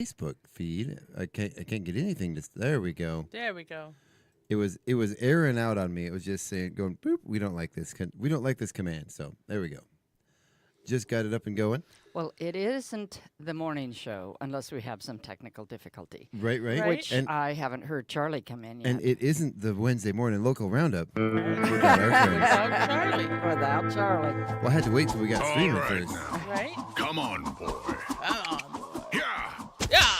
Facebook feed. I can't get anything to. There we go. There we go. It was airing out on me. It was just saying, going boop. We don't like this. We don't like this command. So there we go. Just got it up and going. Well, it isn't the morning show unless we have some technical difficulty, Right. Right. which And I haven't heard Charlie come in yet. and it isn't the Wednesday morning local roundup. Without friends. Charlie, Without Charlie. Well, I had to wait till we got All streaming right first. now. right? Come on, boy. Yeah. Yeah.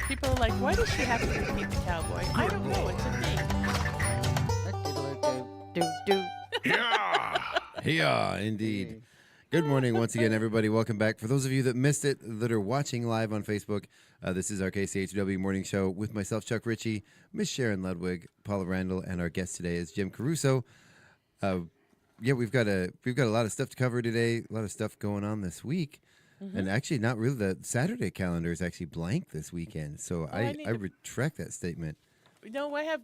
People are like, why does she have to repeat the cowboy? I don't know. It's a thing. Do. Yeah. Yeah, indeed. Good morning once again, everybody. Welcome back. For those of you that missed it, that are watching live on Facebook, this is our KCHW morning show with myself, Chuck Ritchie, Miss Sharon Ludwig, Paula Randall, and our guest today is Jim Caruso. We've got a lot of stuff to cover today. A lot of stuff going on this week, and actually, not really. The Saturday calendar is actually blank this weekend, so I retract that statement. No, I have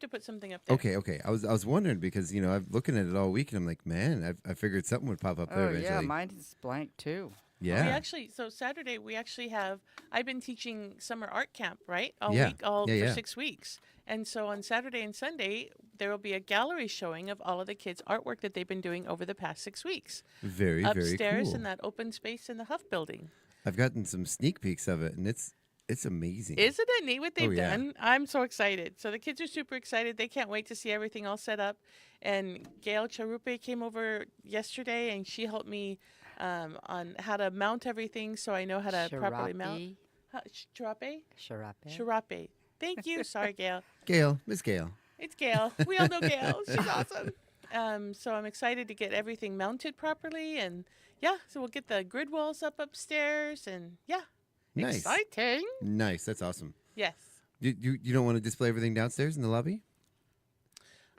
to put something up there. Okay. I was wondering because I'm looking at it all week and I'm like, man, I figured something would pop up there Oh, eventually. yeah, mine's blank too. Yeah. So Saturday we actually have. I've been teaching summer art camp, right? All Yeah. week, Yeah, for yeah. 6 weeks. And so on Saturday and Sunday there will be a gallery showing of all of the kids' artwork that they've been doing over the past 6 weeks. Very, very Upstairs cool. in that open space in the Huff building. I've gotten some sneak peeks of it, and it's amazing. Isn't it neat what they've yeah. done? I'm so excited. So the kids are super excited. They can't wait to see everything all set up. And Gail Charupe came over yesterday, and she helped me on how to mount everything, so I know how to properly mount. Charape? Charape. Thank you. Sorry, Gail. Miss Gail. It's Gail. We all know Gail. She's awesome. So I'm excited to get everything mounted properly, and so we'll get the grid walls up upstairs, and Nice. exciting. Nice. That's awesome. Yes. You don't want to display everything downstairs in the lobby?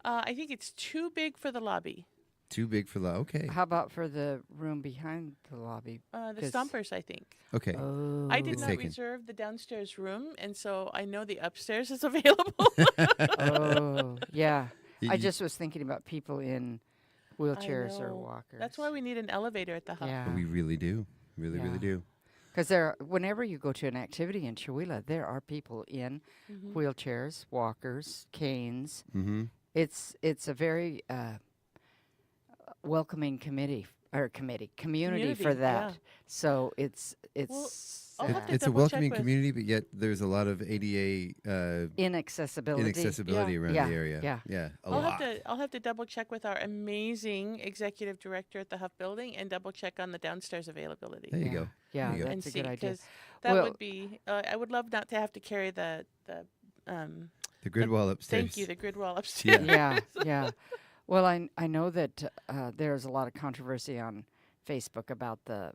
I think it's too big for the lobby. Too big for the okay. How about for the room behind the lobby? The 'Cause- Stompers, I think. Okay. Oh. I did It's not taken. reserve the downstairs room, and so I know the upstairs is available. Oh, yeah. I You- just was thinking about people in wheelchairs or know. walkers. That's why we need an elevator at the hub. Yeah. We really do. Really Yeah. do. Because whenever you go to an activity in Chihuahua, there are people in wheelchairs, walkers, canes. Mm-hmm. It's a very welcoming community for Community, that. yeah. So it's I'll have to It's a double welcoming check with- community, but yet there's a lot of ADA inaccessibility. inaccessibility around Yeah. the area. Yeah. A I'll lot. have to double check with our amazing executive director at the Huff building and double check on the downstairs availability. There you go. Yeah, There you go. And that's a see, good idea. because that Well- would be. I would love not to have to carry the The grid wall upstairs. Thank you, the grid wall upstairs. Yeah. Well, I know that there's a lot of controversy on Facebook about the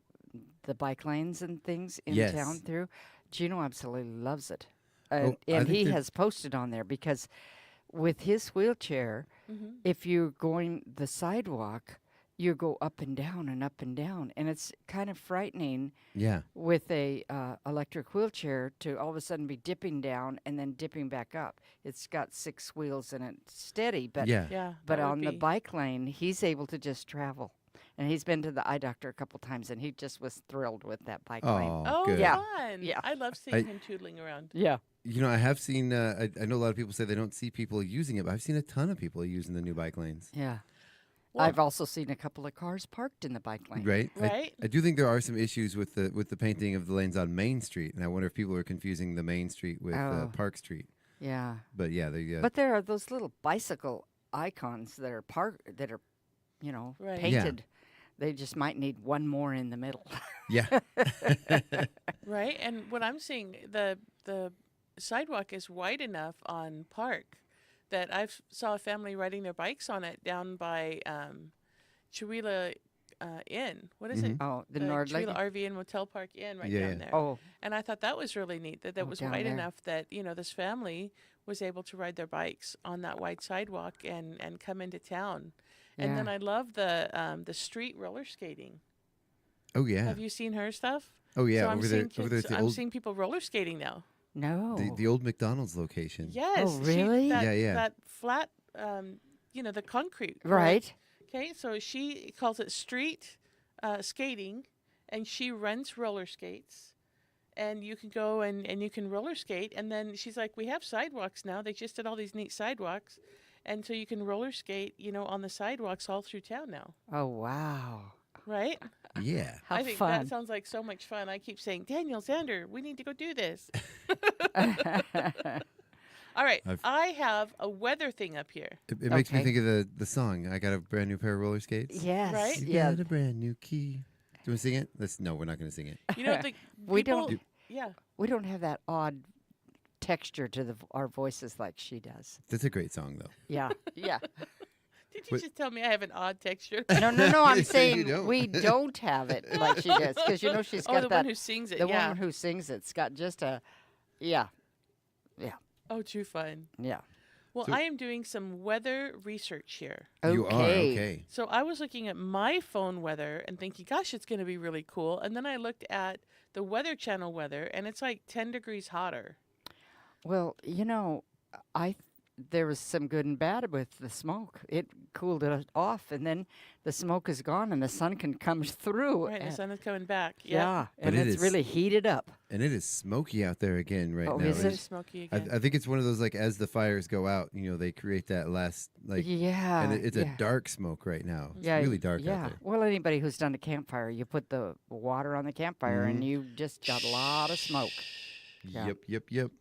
bike lanes and things in Yes. town through. Gino absolutely loves it. Oh, I And think he that- has posted on there because with his wheelchair, if you're going the sidewalk, you go up and down and up and down. And it's kind of frightening Yeah. with a electric wheelchair to all of a sudden be dipping down and then dipping back up. It's got 6 wheels and it's steady, but Yeah. Yeah. but that would on the be- bike lane, he's able to just travel. And he's been to the eye doctor a couple times, and he just was thrilled with that bike lane. Oh, Oh, good. Yeah. fun! Yeah. I love seeing I- him tootling around. Yeah. I have seen. I know a lot of people say they don't see people using it, but I've seen a ton of people using the new bike lanes. Yeah. Well- I've also seen a couple of cars parked in the bike lane. Right. Right. I do think there are some issues with the painting of the lanes on Main Street, and I wonder if people are confusing the Main Street with Oh. Park Street. Yeah. But yeah, they. But there are those little bicycle icons that are Right. painted. They just might need one more in the middle. yeah. Right, and what I'm seeing, the sidewalk is wide enough on Park that I saw a family riding their bikes on it down by Chihuahua Inn. What is it? Oh, the Chihuahua Nordling. RV and Motel Park Inn right Yeah, down yeah. there. Oh, And I thought that was really neat that Oh, was down wide there. enough that this family was able to ride their bikes on that wide sidewalk and come into town. And then Yeah. I love the street roller skating. Oh yeah. Have you seen her stuff? Oh yeah. So I'm over there. seeing Over there kids, at the I'm old seeing people roller skating now. no. the old McDonald's location. Yes. really? Yeah, yeah. That flat, the concrete. Right. Okay, so she calls it street skating, and she rents roller skates. And you can go and you can roller skate. And then she's like, we have sidewalks now. They just did all these neat sidewalks. And so you can roller skate, on the sidewalks all through town now. Oh, wow. Right? Yeah. How I think fun. that sounds like so much fun. I keep saying, Daniel, Xander, we need to go do this. All right. I have a weather thing up here. It makes me Okay. think of the song. I got a brand new pair of roller skates. Yes. Right? You Yeah. got a brand new key. Do we sing it? No, we're not going to sing it. The We people- don't- Yeah. We don't have that odd texture to our voices like she does. That's a great song, though. Yeah. Yeah. Did you just tell me I have an odd texture? No, I'm You saying don't. we don't have it like she does. Because, she's got Oh, the that. one who sings it. the Yeah. woman who sings it's got just a. Yeah. Oh, too fun. Yeah. Well, So- I am doing some weather research here. You are, okay. So I was looking at my phone weather and thinking, gosh, it's going to be really cool. And then I looked at the Weather Channel weather, and it's like 10 degrees hotter. Well, there was some good and bad with the smoke. It cooled it off, and then the smoke is gone, and the sun can come through. Right, the and- sun is coming back. yeah, But and it it's is- really heated up. And it is smoky out there again right Oh, now. is It's it? smoky again. I think it's one of those, like, as the fires go out, they create that last, like, Yeah, and it's a yeah. dark smoke right now. It's Yeah, really dark yeah. out there. Well, anybody who's done a campfire, you put the water on the campfire, and you just got a lot of smoke. Yeah. Yep.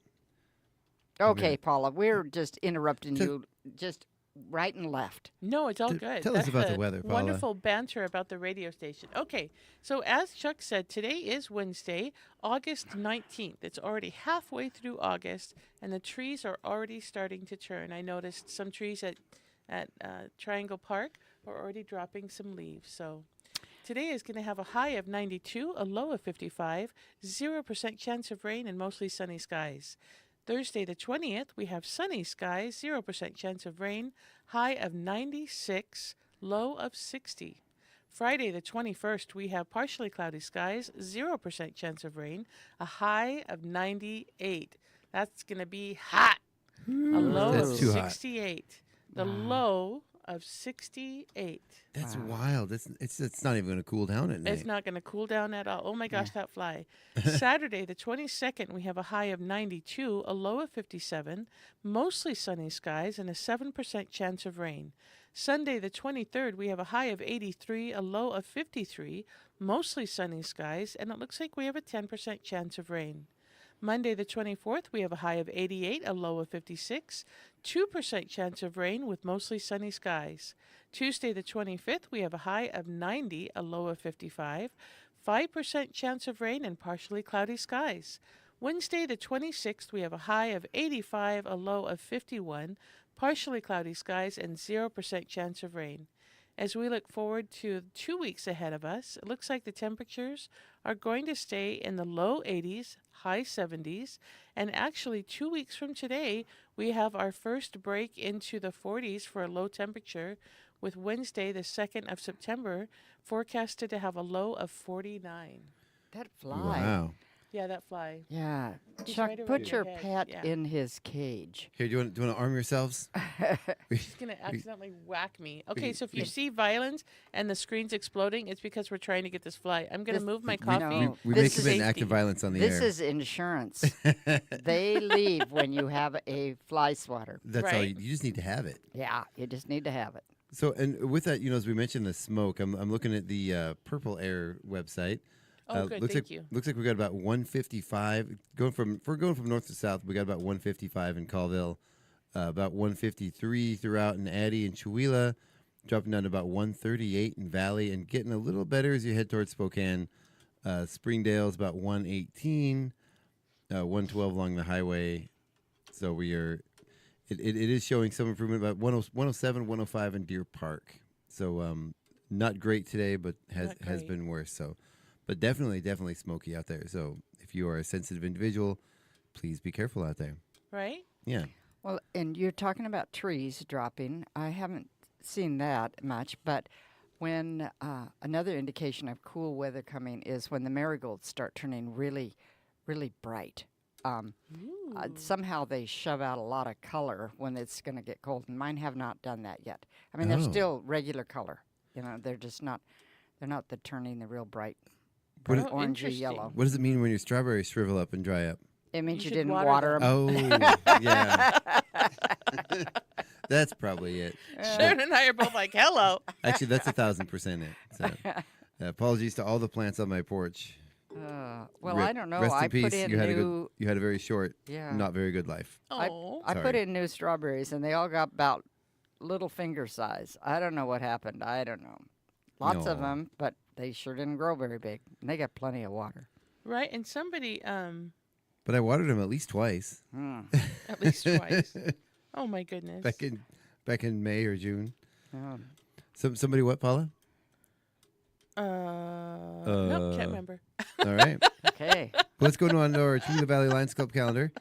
Okay, Paula, we're just interrupting T- you, just right and left. No, it's all T- good. tell us That's about the weather, Paula. Wonderful banter about the radio station. Okay, so as Chuck said, today is Wednesday, August 19th. It's already halfway through August, and the trees are already starting to turn. I noticed some trees at Triangle Park are already dropping some leaves. So today is going to have a high of 92, a low of 55, 0% chance of rain, and mostly sunny skies. Thursday the 20th, we have sunny skies, 0% chance of rain, high of 96, low of 60. Friday the 21st, we have partially cloudy skies, 0% chance of rain, a high of 98. That's going to be hot. A low That's of too hot. 68. The low of 68. That's wild. It's not even going to cool down at night. It's not going to cool down at all. Oh my gosh, that fly. Saturday, the 22nd, we have a high of 92, a low of 57, mostly sunny skies, and a 7% chance of rain. Sunday, the 23rd, we have a high of 83, a low of 53, mostly sunny skies, and it looks like we have a 10% chance of rain. Monday, the 24th, we have a high of 88, a low of 56, 2% chance of rain with mostly sunny skies. Tuesday, the 25th, we have a high of 90, a low of 55, 5% chance of rain and partially cloudy skies. Wednesday, the 26th, we have a high of 85, a low of 51, partially cloudy skies, and 0% chance of rain. As we look forward to 2 weeks ahead of us, it looks like the temperatures are going to stay in the low 80s, high 70s, and actually 2 weeks from today, we have our first break into the 40s for a low temperature, with Wednesday, the 2nd of September, forecasted to have a low of 49. That fly. Wow. Yeah, that fly. Yeah. He's Chuck, right over put your your head, pet yeah. in his cage. Here, do you want to arm yourselves? She's going to accidentally whack me. Okay, so if you see violence and the screen's exploding, it's because we're trying to get this fly. I'm going to This- move my We- coffee. No. We This may is commit an act safety. of violence on the This air. is insurance. They leave when you have a fly swatter. That's all. Right. You just need to have it. Yeah, you just need to have it. So, and with that, as we mentioned the smoke, I'm looking at the Purple Air website. Oh, good, looks thank like, you. Looks like we got about 155 if we're going from north to south. We got about 155 in Colville, about 153 throughout in Addy and Chewelah, dropping down to about 138 in Valley, and getting a little better as you head towards Spokane. Springdale's about 118, 112 along the highway. So we are. It is showing some improvement, about 107, 105 in Deer Park. So not great today, but has Not great. been worse. So, but definitely smoky out there. So if you are a sensitive individual, please be careful out there. Right? Yeah. Well, and you're talking about trees dropping. I haven't seen that much, but when another indication of cool weather coming is when the marigolds start turning really, really bright. Somehow they shove out a lot of color when it's going to get cold, and mine have not done that yet. I mean, they're Oh. still regular color. They're just not. They're not turning the real bright. What, Or Oh, orangey interesting. yellow. what does it mean when your strawberries shrivel up and dry up? It means You you should didn't water water them. them. Oh, yeah. That's probably it. Sharon and I are both like, hello. Actually, that's 1,000% it. So, apologies to all the plants on my porch. Well, Rip. I don't know. Rest I in peace. put in You had new. you had a very short, Yeah. not very good life. Oh. I put Sorry. in new strawberries, and they all got about little finger size. I don't know what happened. I don't know. Lots of No. them, but they sure didn't grow very big. And they got plenty of water. Right, and somebody, But I watered them at least twice. at least twice. Oh my goodness. back in May or June. Um, Somebody what, Paula? Nope, can't remember. All right. okay. Let's go on to our Chula Valley Lions Club calendar.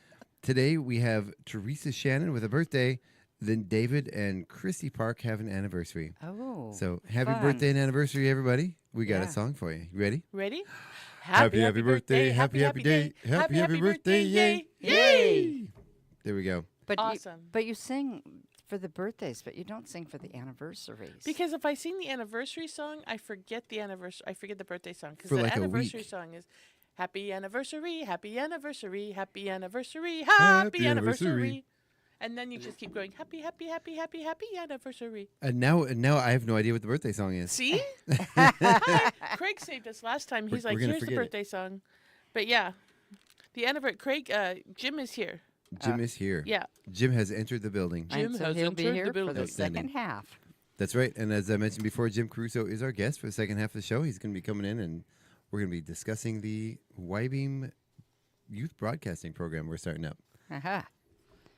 Today we have Teresa Shannon with a birthday. Then David and Christy Park have an anniversary. Oh. So happy fun. birthday and anniversary, everybody. We got a Yeah. song for you. You ready? Ready? Happy birthday, happy day, happy birthday, yay, yay! There we go. But Awesome. but you sing for the birthdays, but you don't sing for the anniversaries. Because if I sing the anniversary song, I forget the anniversary. I forget the birthday song. Because For the like a anniversary week. song is happy anniversary, happy anniversary, happy anniversary, Happy happy anniversary. anniversary. And then you just keep going happy, happy, happy, happy, happy anniversary. And now I have no idea what the birthday song is. See? Craig saved us last time. He's We're like, gonna here's the forget it. birthday song. But yeah, the anniversary. Craig, Jim is here. Jim is here. Yeah. Jim has entered the building. Jim and so has he'll be entered here the for the building. second half. That's right. And as I mentioned before, Jim Carusso is our guest for the second half of the show. He's going to be coming in, and we're going to be discussing the Y-Beam Youth Broadcasting Program we're starting up. Aha.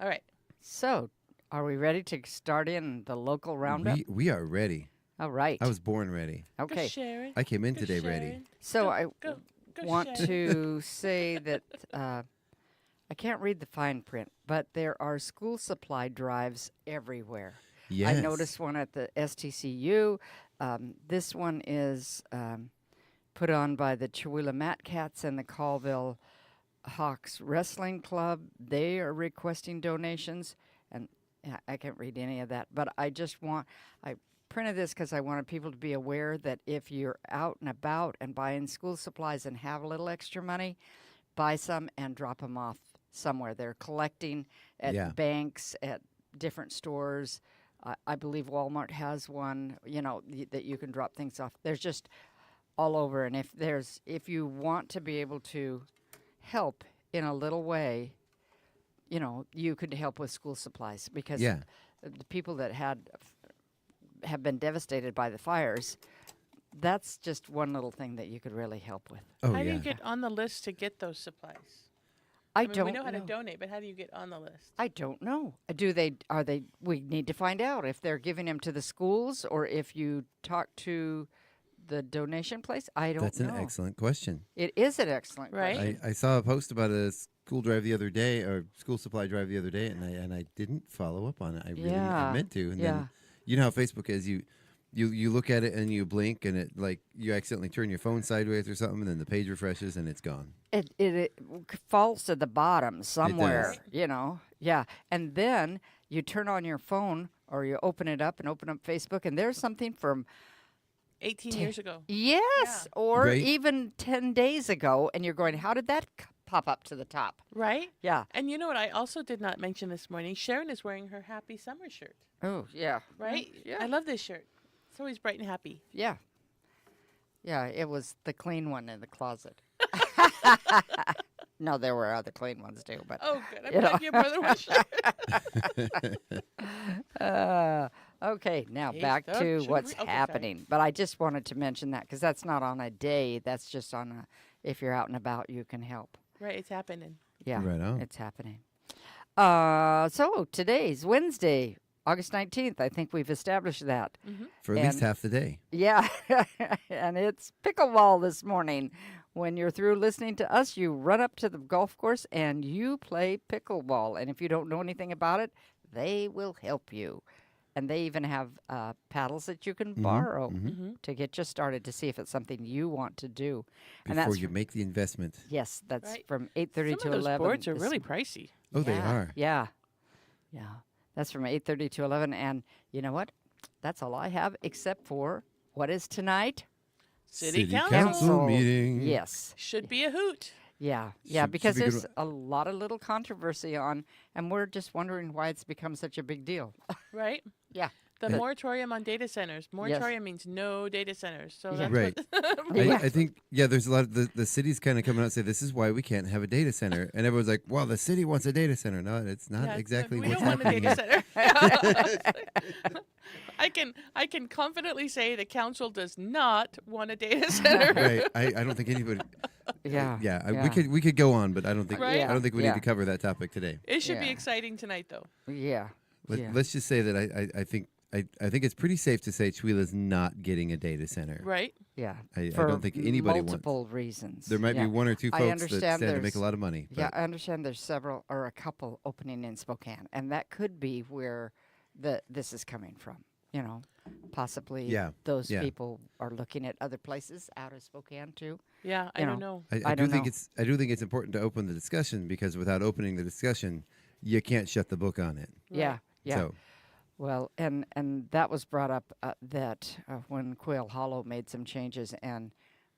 All right. So, are we ready to start in the local roundup? We are ready. All right. I was born ready. Go Okay. Sharon. I came in Go today Sharon. ready. So Go, I go want Sharon. to say that I can't read the fine print, but there are school supply drives everywhere. Yes. I noticed one at the STCU. This one is put on by the Chihuahua Mat Cats and the Colville Hawks Wrestling Club. They are requesting donations, and I can't read any of that, but I printed this because I wanted people to be aware that if you're out and about and buying school supplies and have a little extra money, buy some and drop them off somewhere. They're collecting at Yeah. banks, at different stores. I believe Walmart has one, that you can drop things off. There's just all over. And if you want to be able to help in a little way, you could help with school supplies because Yeah. the people that have been devastated by the fires, that's just one little thing that you could really help with. Oh, How do yeah. you get on the list to get those supplies? I mean, don't we know how to donate, but how do you get on the list? I don't know. We need to find out if they're giving them to the schools or if you talk to the donation place. I don't That's know. an excellent question. It is an excellent Right? question. I saw a post about a school drive the other day, or school supply drive the other day, and I didn't follow up on it. I really I meant to. And Yeah. then you know how Facebook is. You look at it and you blink, and it like you accidentally turn your phone sideways or something, and then the page refreshes and it's gone. It falls to the bottom somewhere, does. Yeah. And then you turn on your phone or you open it up and open up Facebook, and there's something from 18 years ago. yes, or Right. even 10 days ago, and you're going, how did that pop up to the top? Right? Yeah. And you know what I also did not mention this morning? Sharon is wearing her happy summer shirt. Oh, yeah. Right? Yeah. I love this shirt. It's always bright and happy. Yeah. Yeah, it was the clean one in the closet. No, there were other clean ones too, but Oh, good. I'm You glad know. you have more than one shirt. okay, now Hey, back stop, to sugar what's free- okay, sorry. happening. But I just wanted to mention that because that's not on a day. That's just on if you're out and about, you can help. Right, it's happening. Yeah, Right on. it's happening. So today's Wednesday, August 19th. I think we've established that. For at least And- half the day. Yeah, and it's pickleball this morning. When you're through listening to us, you run up to the golf course and you play pickleball. And if you don't know anything about it, they will help you. And they even have paddles that you can borrow to get you started to see if it's something you want to do. And Before that's you make the investment. yes, that's Right. from 8:30 Some to of those 11. boards are this really pricey. Oh, they yeah, are. Yeah. Yeah. That's from 8:30 to 11. And you know what? That's all I have except for what is tonight? City Council Council. meeting. Yes. Should be a hoot. Yeah. Yeah. Should Because be a good there's a lot of little controversy and we're just wondering why it's become such a big deal. Right? Yeah. The moratorium on data centers. Moratorium means no data centers. So Yeah. that's Right. what Yeah. I think, there's a lot of the city's kind of coming out and say, this is why we can't have a data center. And everyone's like, well, the city wants a data center. No, it's not Yeah, exactly we what's don't want a happening data here. center. I can confidently say the council does not want a data center. Right. I don't think anybody. Yeah. We could go on, but I don't think Right? I don't think we Yeah. need to cover that topic today. It should be Yeah. exciting tonight, though. Yeah. Yeah. Let's just say that I think it's pretty safe to say Chihuahua's not getting a data center. Right? Yeah. I For don't think anybody wants. multiple reasons. There might Yeah. be one or two I folks that understand stand to make there's- a lot of money. Yeah, but- I understand there's several or a couple opening in Spokane, and that could be where this is coming from. You know, possibly Yeah, those yeah. people are looking at other places out of Spokane too. Yeah, I You don't know. know. I I do don't think know. it's important to open the discussion, because without opening the discussion, you can't shut the book on it. Yeah, Right. yeah. So Well, and that was brought up that when Quail Hollow made some changes, and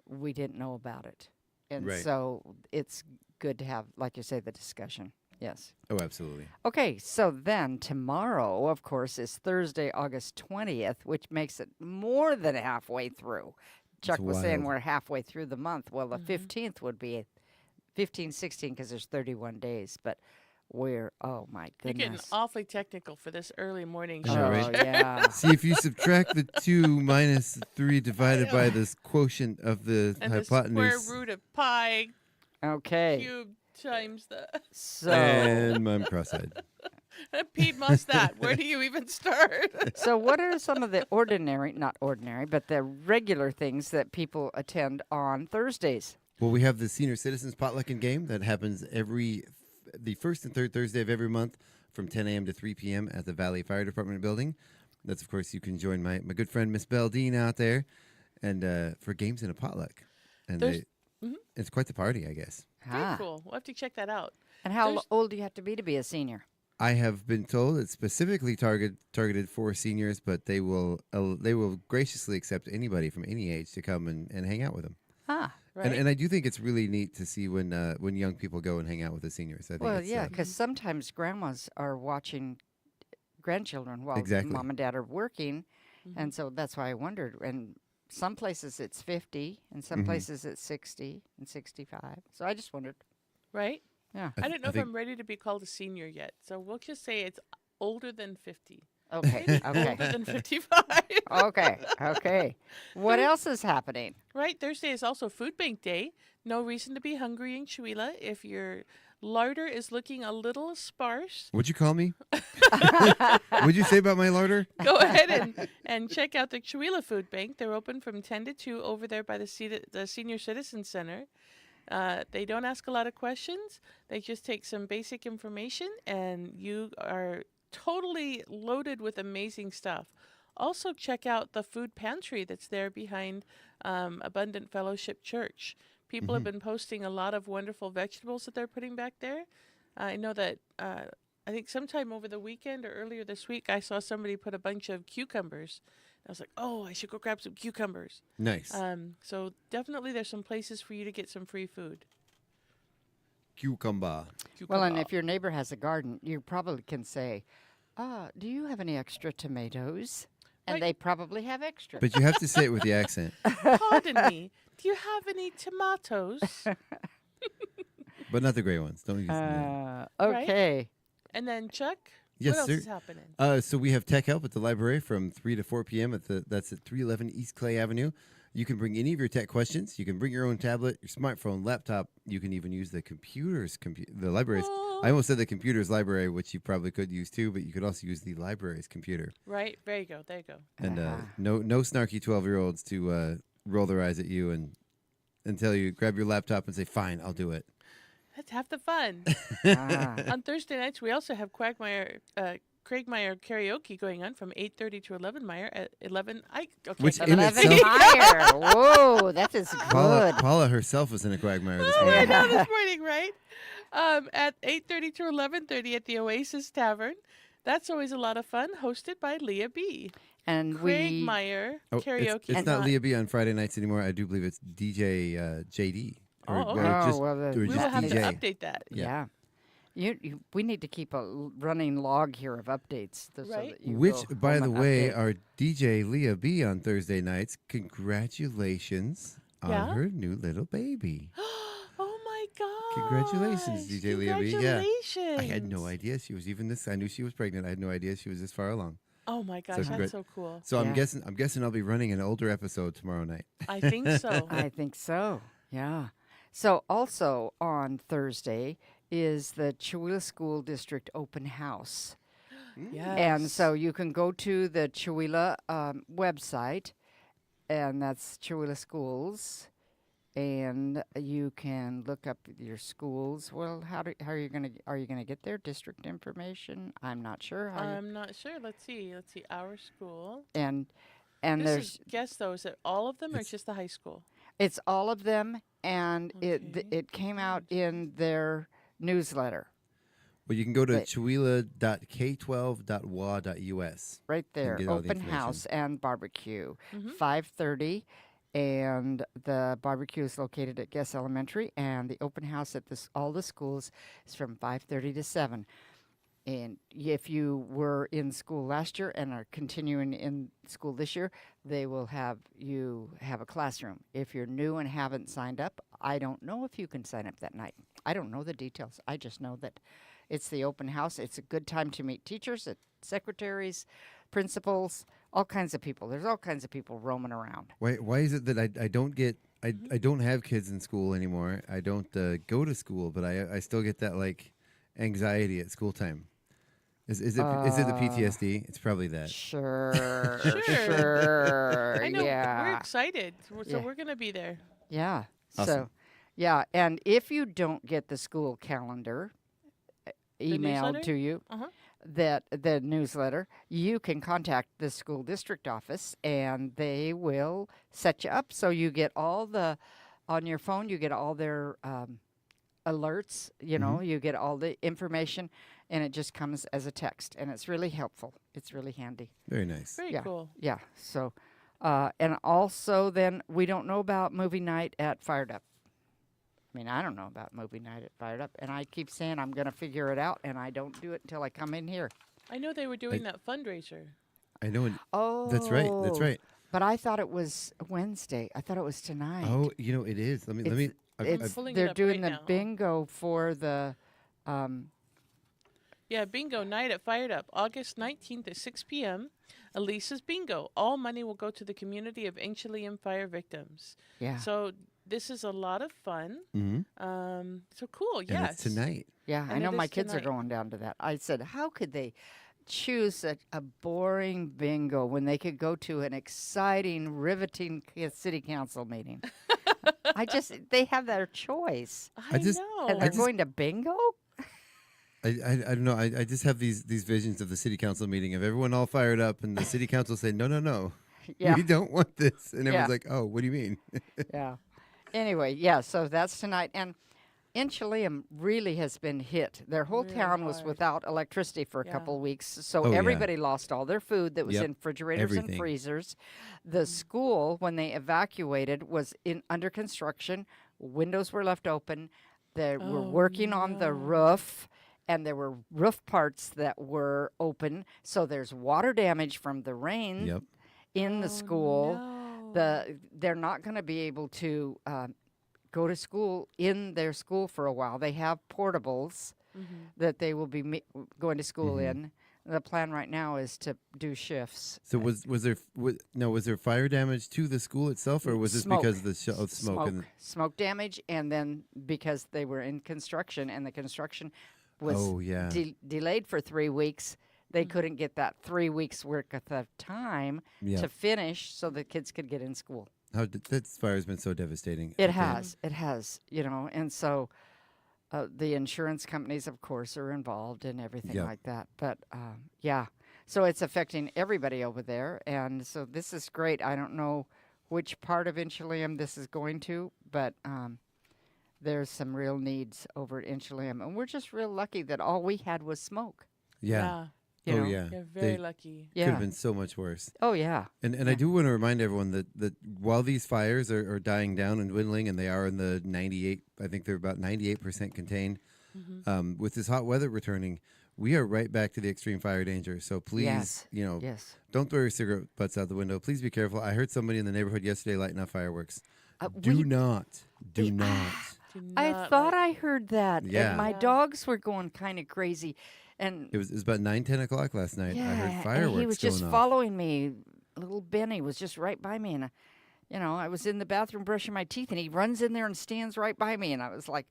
we didn't know about it, and Right. so it's good to have, like you say, the discussion. Yes. oh, absolutely. Okay, so then tomorrow, of course, is Thursday, August 20th, which makes it more than halfway through. Chuck was saying wild. we're halfway through the month. Well, the 15th would be 15, 16, because there's 31 days, but we're, oh my You're getting goodness. awfully technical for this early morning I show. know, Oh, right? yeah. See, if you subtract the 2 minus 3 divided by this quotient of the And the square hypotenuse, root of pi Okay, cubed times the so and I'm cross-eyed. Piedmont's that. Where do you even start? so what are some of the not ordinary, but the regular things that people attend on Thursdays? Well, we have the Senior Citizens Potluck and Game that happens the first and third Thursday of every month from 10 a.m. to 3 p.m. at the Valley Fire Department building. That's, of course, you can join my good friend Miss Beldine out there, and for games and a potluck. And There's- it's quite the party, I guess. Very cool. We'll have to check that out. And how There's- old do you have to be a senior? I have been told it's specifically targeted for seniors, but they will graciously accept anybody from any age to come and hang out with them. Ah. Right? And I do think it's really neat to see when young people go and hang out with the seniors. I think Well, it's, yeah, because sometimes grandmas are watching grandchildren while Exactly. mom and dad are working, Mm-hmm. and so that's why I wondered. And some places it's 50, and some Mhm. places it's 60 and 65. So I just wondered. right? Yeah. I don't know if think- I'm ready to be called a senior yet. So we'll just say it's older than 50. Okay. Older Okay. than 55. Okay. Okay. What else is happening? Right. Thursday is also Food Bank Day. No reason to be hungry in Chihuahua. If your larder is looking a little sparse, What'd you call me? What'd you say about my larder? go ahead and check out the Chihuahua Food Bank. They're open from 10 to 2 over there by the Senior Citizen Center. They don't ask a lot of questions. They just take some basic information, and you are totally loaded with amazing stuff. Also, check out the food pantry that's there behind Abundant Fellowship Church. People have been posting a lot of wonderful vegetables that they're putting back there. I know that I think sometime over the weekend or earlier this week, I saw somebody put a bunch of cucumbers. I was like, oh, I should go grab some cucumbers. Nice. So definitely there's some places for you to get some free food. Cucumber. Well, and if your neighbor has a garden, you probably can say, do you have any extra tomatoes? And Right. they probably have extra. But you have to say it with the accent. Pardon me, do you have any tomatoes? But not the gray ones. Don't use them. Okay. And then Chuck, Yes, what else sir. is happening? So we have tech help at the library from 3 to 4 p.m. That's at 311 East Clay Avenue. You can bring any of your tech questions. You can bring your own tablet, your smartphone, laptop. You can even use the the library's. I almost said the computer's library, which you probably could use too, but you could also use the library's computer. Right, there you go, there you go. And Uh-huh. no snarky 12-year-olds to roll their eyes at you and tell you, grab your laptop and say, fine, I'll do it. Let's have the fun. Ah. On Thursday nights, we also have Quagmire karaoke going on from 8:30 to 11 Meyer at 11. Which in 11 itself- higher. Whoa, that is good. Paula herself was in a quagmire this Oh, I morning. know this morning, right? At 8:30 to 11:30 at the Oasis Tavern. That's always a lot of fun, hosted by Leah B. And Craig we Meyer Oh, karaoke. it's not Leah B on Friday nights anymore. I do believe it's DJ JD. Oh, okay. Oh, just, well, or We will just have to DJ. update that. yeah. We need to keep a running log here of updates, so Right. that you Which, go by home the and way, update. our DJ Leah B on Thursday nights. Congratulations Yeah? on her new little baby. Oh my gosh. Congratulations, DJ Leah B. Yeah. Congratulations. I had no idea she was even this. I knew she was pregnant. I had no idea she was this far along. Oh my So gosh, congrat- that's so cool. So I'm Yeah. guessing I'll be running an older episode tomorrow night. I think so. I think so. Yeah. So also on Thursday is the Chihuahua School District Open House. Yes. And so you can go to the Chihuahua website, and that's Chihuahua Schools, and you can look up your schools. Well, how are you gonna get their district information? I'm not sure. I'm not sure. Let's see. Our school. And This there's is guess though. Is it all of them or It's- just the high school? it's all of them, and Okay. it came out in their newsletter. Well, you can go to Right. chihuahua.k12.wa.us. Right there, get all the open house and barbecue, Mhm. 5:30, and the barbecue is located at Guess Elementary, and the open house at all the schools is from 5:30 to 7. And if you were in school last year and are continuing in school this year, they will have you have a classroom. If you're new and haven't signed up, I don't know if you can sign up that night. I don't know the details. I just know that it's the open house. It's a good time to meet teachers, secretaries, principals, all kinds of people. There's all kinds of people roaming around. Why is it that I don't get I don't have kids in school anymore? I don't go to school, but I still get that like anxiety at school time. Is it the PTSD? It's probably that. Sure, Sure. sure. I know. We're Yeah. excited. So Yeah. we're gonna be there. Yeah. Awesome. So, yeah, and if you don't get the school calendar emailed newsletter? to you, Uh-huh. that the newsletter, you can contact the school district office, and they will set you up so you get all the on your phone. You get all their alerts. You know, you get all the information, and it just comes as a text, and it's really helpful. It's really handy. Very nice. Very Yeah. cool. Yeah. So, and also then we don't know about movie night at Fired Up. I mean, I don't know about movie night at Fired Up, and I keep saying I'm going to figure it out, and I don't do it until I come in here. I know they were doing that fundraiser. I know. Oh, That's right. That's right. But I thought it was Wednesday. I thought it was tonight. Oh, it is. Let me. It's pulling it they're up doing right the now. bingo for the. Yeah, bingo night at Fired Up, August 19th at 6 p.m. Elisa's Bingo. All money will go to the community of Enchilium fire victims. Yeah. So this is a lot of fun. Mm-hmm. So cool. And Yes. it's tonight. Yeah, I And know it my is kids are tonight. going down to that. I said, how could they choose a boring bingo when they could go to an exciting, riveting city council meeting? They have their choice. I just- know. And they're just- going to bingo? I don't know. I just have these visions of the city council meeting of everyone all fired up, and the city council say, no, Yeah. we don't want this, and everyone's Yeah. like, oh, what do you mean? Yeah. Anyway, yeah, so that's tonight. And Enchilium really has been hit. Their whole Really town was hard. without electricity for a Yeah. couple weeks. So Oh, yeah. everybody lost all their food that was Yep. in refrigerators and Everything. freezers. The school, when they evacuated, was under construction. Windows were left open. They were Oh, working on the no. roof, and there were roof parts that were open. So there's water damage from the rain Yep. in the Oh, school. no. They're not going to be able to go to school in their school for a while. They have portables that they will be going to school in. The plan right now is to do shifts. So was there fire damage to the school itself, or was this Smoke. because of the of smoke? And Smoke damage, and then because they were in construction and the construction was oh yeah, delayed for 3 weeks, they couldn't get that 3 weeks worth of time yeah. to finish so the kids could get in school. That fire's been so devastating. It Okay. has, and so the insurance companies, of course, are involved in everything Yep. like that. But yeah, so it's affecting everybody over there, and so this is great. I don't know which part of Enchilium this is going to, but there's some real needs over at Enchilium, and we're just real lucky that all we had was smoke. Yeah. You know? yeah. You're very They lucky. could Yeah. have been so much worse. Oh, yeah. And I do want to remind everyone that while these fires are dying down and dwindling, and they are in the 98, I think they're about 98% contained, with this hot weather returning, we are right back to the extreme fire danger. So please, Yes. Yes. don't throw your cigarette butts out the window. Please be careful. I heard somebody in the neighborhood yesterday lighting off fireworks. Do not. Do I not thought like- I heard that. Yeah. And my Yeah. dogs were going kind of crazy. And It was about 9, 10 o'clock last night. I heard fireworks and he was just going off. following me. Little Benny was just right by me. And, I was in the bathroom brushing my teeth, and he runs in there and stands right by me. And I was like,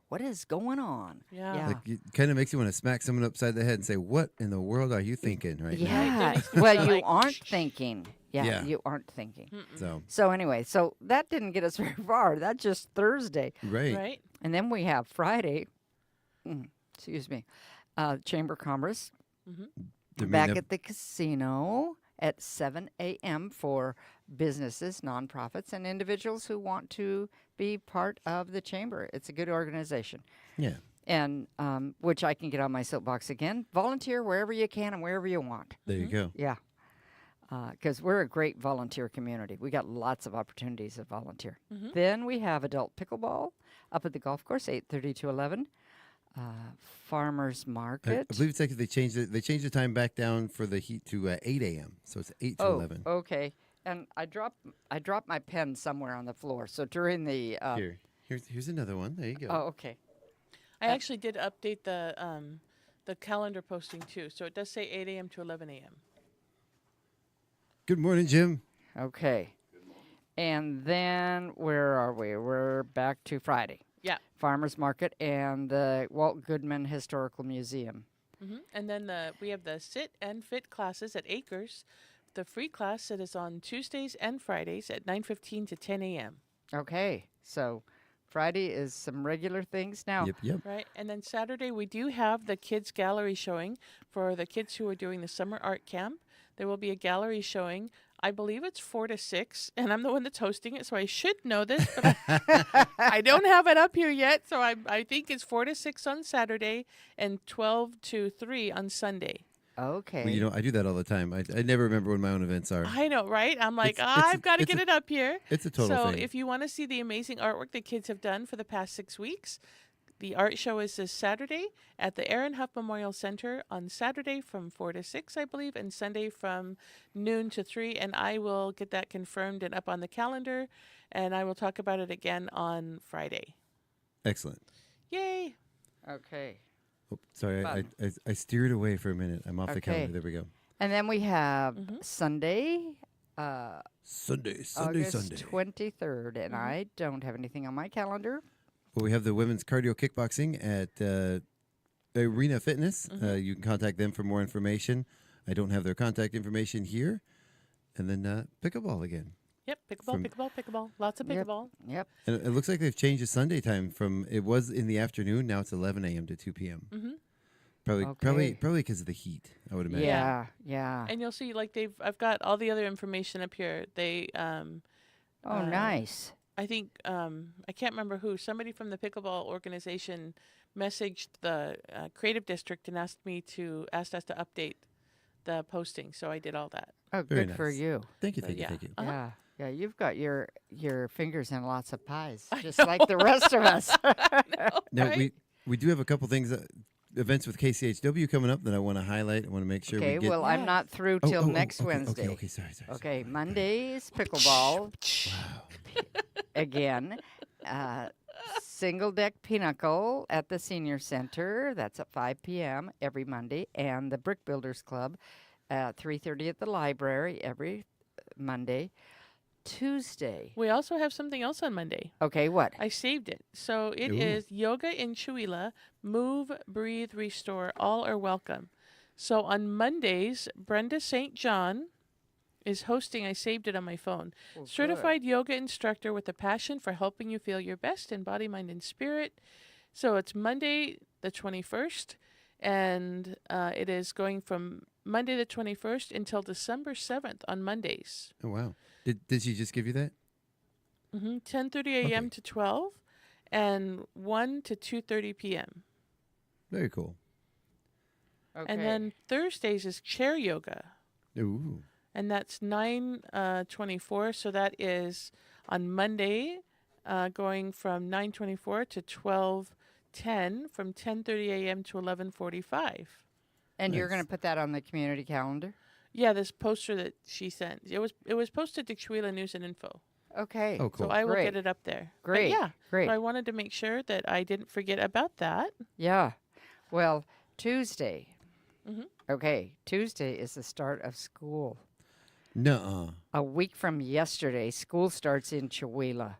what is going on? Yeah. Like, it kind of makes you want to smack someone upside the head and say, "What in the world are you thinking right now?" Yeah. There needs to be Well, some, you like, aren't thinking. Yeah, Yeah. you aren't thinking. So Anyway, so that didn't get us very far. That's just Thursday. Right? And then we have Friday, excuse me, Chamber of Commerce I mean, back that- at the casino at 7 a.m. for businesses, nonprofits, and individuals who want to be part of the chamber. It's a good organization. yeah. And which I can get on my soapbox again. Volunteer wherever you can and wherever you want. There you go. Yeah. Because we're a great volunteer community. We got lots of opportunities to volunteer. Then we have adult pickleball up at the golf course, 8:30 to 11. Farmers I market. believe it's like they changed it. They changed the time back down for the heat to 8 a.m. So it's 8 to 11. Okay. And I dropped my pen somewhere on the floor. So during the Here's another one. There you go. oh, okay. I actually did update the calendar posting too, so it does say 8 a.m. to 11 a.m. Good morning, Jim. Okay. And then where are we? We're back to Friday. Yeah. Farmers market and the Walt Goodman Historical Museum. And then we have the sit and fit classes at Acres. The free class that is on Tuesdays and Fridays at 9:15 to 10 a.m. Okay. So Friday is some regular things now. Yep. Right, and then Saturday we do have the kids gallery showing for the kids who are doing the summer art camp. There will be a gallery showing. I believe it's 4 to 6, and I'm the one that's hosting it, so I should know this, but I don't have it up here yet. So I think it's 4 to 6 on Saturday and 12 to 3 on Sunday. Okay. Well, I do that all the time. I never remember when my own events are. I know, right? I'm like, It's- I've got to it's get a- it up here. It's a total So thing. if you want to see the amazing artwork the kids have done for the past 6 weeks, the art show is this Saturday at the Aaron Huff Memorial Center on Saturday from 4 to 6, I believe, and Sunday from noon to 3. And I will get that confirmed and up on the calendar, and I will talk about it again on Friday. Excellent. Yay! Okay. Oh, sorry, Fun. I steered away for a minute. I'm off the Okay. calendar. There we go. And then we have Sunday, Sunday. August 23rd, and I don't have anything on my calendar. Well, we have the women's cardio kickboxing at Arena Fitness. You can contact them for more information. I don't have their contact information here. And then pickleball again. Yep, pickleball. Lots of Yep. pickleball. Yep. And it looks like they've changed the Sunday time from it was in the afternoon. Now it's 11 a.m. to 2 p.m. Probably Okay. because of the heat, I would imagine. Yeah. And you'll see, like I've got all the other information up here. They, Oh, nice. I think I can't remember who. Somebody from the pickleball organization messaged the creative district and asked us to update the posting. So I did all that. Oh, Very good for nice. you. Thank you, So, thank you, yeah. thank you. Yeah, you've got your fingers in lots of pies, just like the rest of us. Now Right? we do have a couple things, events with KCHW coming up that I want to highlight. I want to make sure Okay, we get. well, I'm not through Oh, till oh, next okay, Wednesday. Okay, sorry. Okay, Monday is pickleball again. Single deck pinnacle at the senior center. That's at 5 p.m. every Monday, and the Brick Builders Club at 3:30 at the library every Monday. Tuesday. We also have something else on Monday. Okay, what? I saved it. So it Ooh. is Yoga in Chuila. Move, breathe, restore. All are welcome. So on Mondays, Brenda St. John is hosting. I saved it on my phone. Well, Certified yoga instructor with a passion for helping you feel your best in body, mind, and spirit. So it's Monday the 21st, and it is going from Monday the 21st until December 7th on Mondays. Oh wow! Did she just give you that? 10:30 a.m. Okay. to 12, and 1 to 2:30 p.m. Very cool. Okay. And then Thursdays is chair yoga. Ooh. And that's 9:24. So that is on Monday, going from 9:24 to 12:10, from 10:30 a.m. to 11:45. and you're Nice. going to put that on the community calendar? Yeah, this poster that she sent. It was posted to Chihuahua News and Info. Okay. Oh, cool. So I will Great. get it up there. But Great. yeah. Great. So I wanted to make sure that I didn't forget about that. Yeah. Well, Tuesday. Mhm. Okay. Tuesday is the start of school. Nuh-uh. A week from yesterday, school starts in Chihuahua.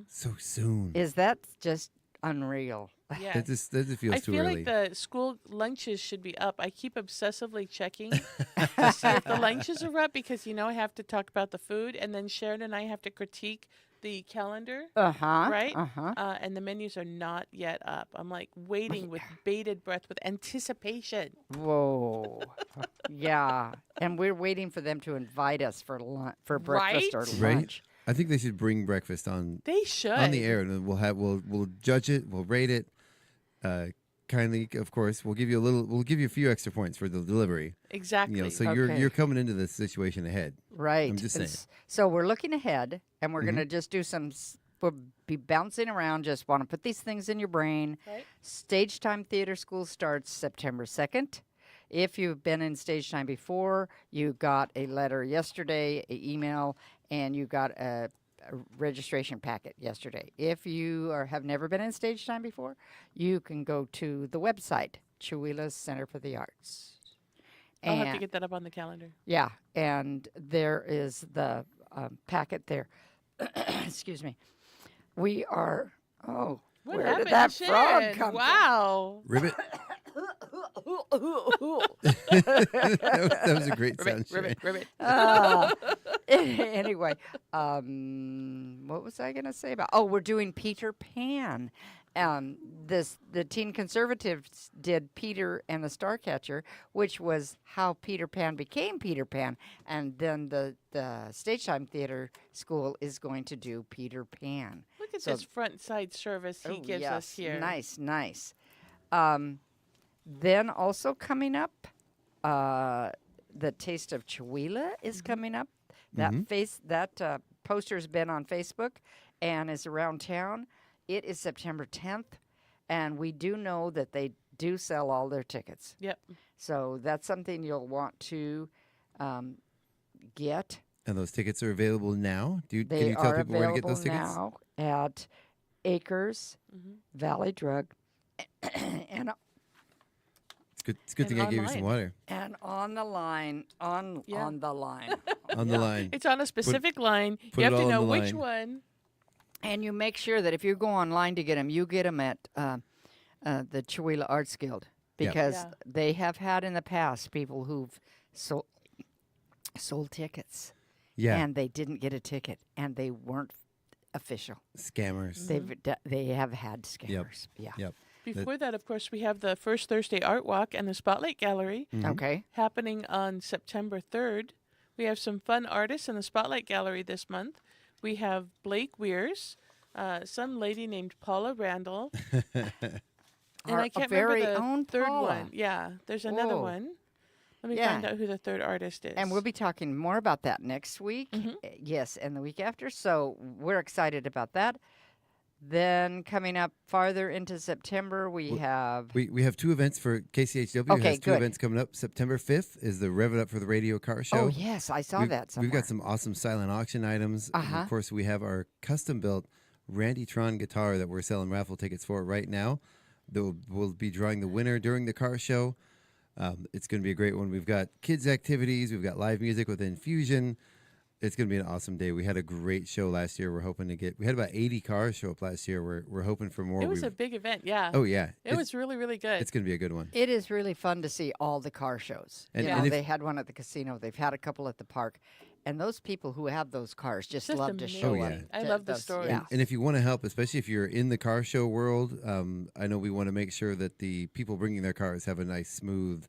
So soon. Is that just unreal? Yeah. That just feels I too feel early. like the school lunches should be up. I keep obsessively checking to see if the lunches are up because, I have to talk about the food. And then Sharon and I have to critique the calendar, Uh-huh. right? Uh-huh. And the menus are not yet up. I'm like waiting with bated breath, with anticipation. Whoa. Yeah. And we're waiting for them to invite us for breakfast or Right? Right? lunch. I think they should bring breakfast on They should. the air, and then we'll judge it, we'll rate it. Kindly, of course, we'll give you a few extra points for the delivery. Exactly. So Okay. you're coming into this situation ahead. Right. I'm just saying. So we're looking ahead, and we're going to just do we'll be bouncing around. Just want to put these things in your brain. Right. Stage Time Theater School starts September 2nd. If you've been in Stage Time before, you got a letter yesterday, an email, and you got a registration packet yesterday. If you have never been in Stage Time before, you can go to the website, Chihuahua Center for the Arts. I'll have to get that up on the calendar. Yeah, and there is the packet there. Excuse me. We are. Oh, What where happened did that to frog Sharon? come Wow. Ribbit. from? That was a great sound. Ribbit. Anyway, what was I going to say about? Oh, we're doing Peter Pan. The Teen Conservatives did Peter and the Starcatcher, which was how Peter Pan became Peter Pan, and then the Stage Time Theater School is going to do Peter Pan. Look at So- this front side service he gives us here. Nice. Then also coming up, the Taste of Chihuahua is coming up. That poster's been on Facebook and is around town. It is September 10th, and we do know that they do sell all their tickets. Yep. So that's something you'll want to get. And those tickets are available now. Can They you tell are people where to get available those tickets? now at Acres, Valley Drug, and It's good And thing I gave you some online. water on the line Yeah. on the line. on the line. It's on a specific line. put You it have to all on know the which line. one. And you make sure that if you go online to get them, you get them at the Chihuahua Arts Guild Yep. because Yeah. they have had in the past people who've sold tickets Yeah, and they didn't get a ticket and they weren't official. scammers. They have had scammers. Yeah. Yep. Before that, of course, we have the First Thursday Art Walk and the Spotlight Gallery Okay. happening on September 3rd. We have some fun artists in the Spotlight Gallery this month. We have Blake Weirs, some lady named Paula Randall, and Our I can't very remember the own third Paula. one. Yeah, there's another Whoa. one. Let me Yeah. find out who the third artist is. And we'll be talking more about that next week. Yes, and the week after. So we're excited about that. Then coming up farther into September, we have. We have two events for KCHW. Okay, has two good. events coming up. September 5th is the Rev It Up for the Radio car show. Oh, yes, I saw that somewhere. We've got some awesome silent auction items. And Uh-huh. of course, we have our custom built Randy Tron guitar that we're selling raffle tickets for right now. We'll be drawing the winner during the car show. It's going to be a great one. We've got kids' activities. We've got live music with Infusion. It's going to be an awesome day. We had a great show last year. We're hoping to we had about 80 cars show up last year. We're hoping for more. it was a big event, yeah. Oh, yeah. It was really, really good. It's going to be a good one. It is really fun to see all the car shows. And- You and know, if- they had one at the casino. They've had a couple at the park. And those people who have those cars just Just love to show amazing. them. I love the stories. Yeah. And if you want to help, especially if you're in the car show world, I know we want to make sure that the people bringing their cars have a nice, smooth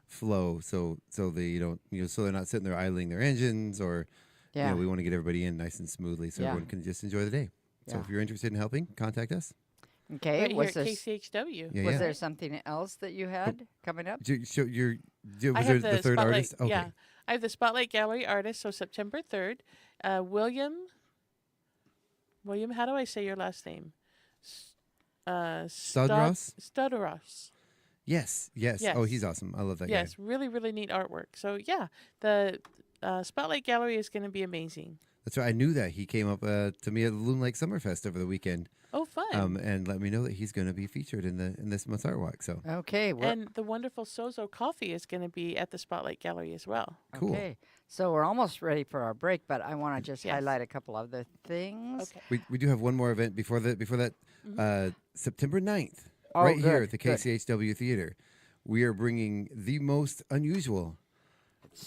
flow, so they don't, so they're not sitting there idling their engines, or Yeah. we want to get everybody in nice and smoothly, so Yeah. everyone can just enjoy the day. So Yeah. if you're interested in helping, contact us. Okay. right here Was at there KCHW. Yeah, was yeah. there something else that you had coming up? So was I there have the third Spotlight. artist? Okay. Yeah, I have the Spotlight Gallery artist. So September 3rd, William. William, how do I say your last name? Stodros? Stodros. Yes. Oh, Yes. he's awesome. I love that Yes, guy. really, really neat artwork. So yeah, the Spotlight Gallery is going to be amazing. That's right. I knew that. He came up to me at the Loon Lake Summerfest over the weekend, Oh, fun! and let me know that he's going to be featured in this month's art walk. So Okay. We're, And the wonderful Sozo Coffee is going to be at the Spotlight Gallery as well. cool. Okay. So we're almost ready for our break, but I want to just Yes. highlight a couple other things. Okay. We do have one more event before that. September 9th, Oh, right here good, at the good. KCHW Theater. We are bringing the most unusual,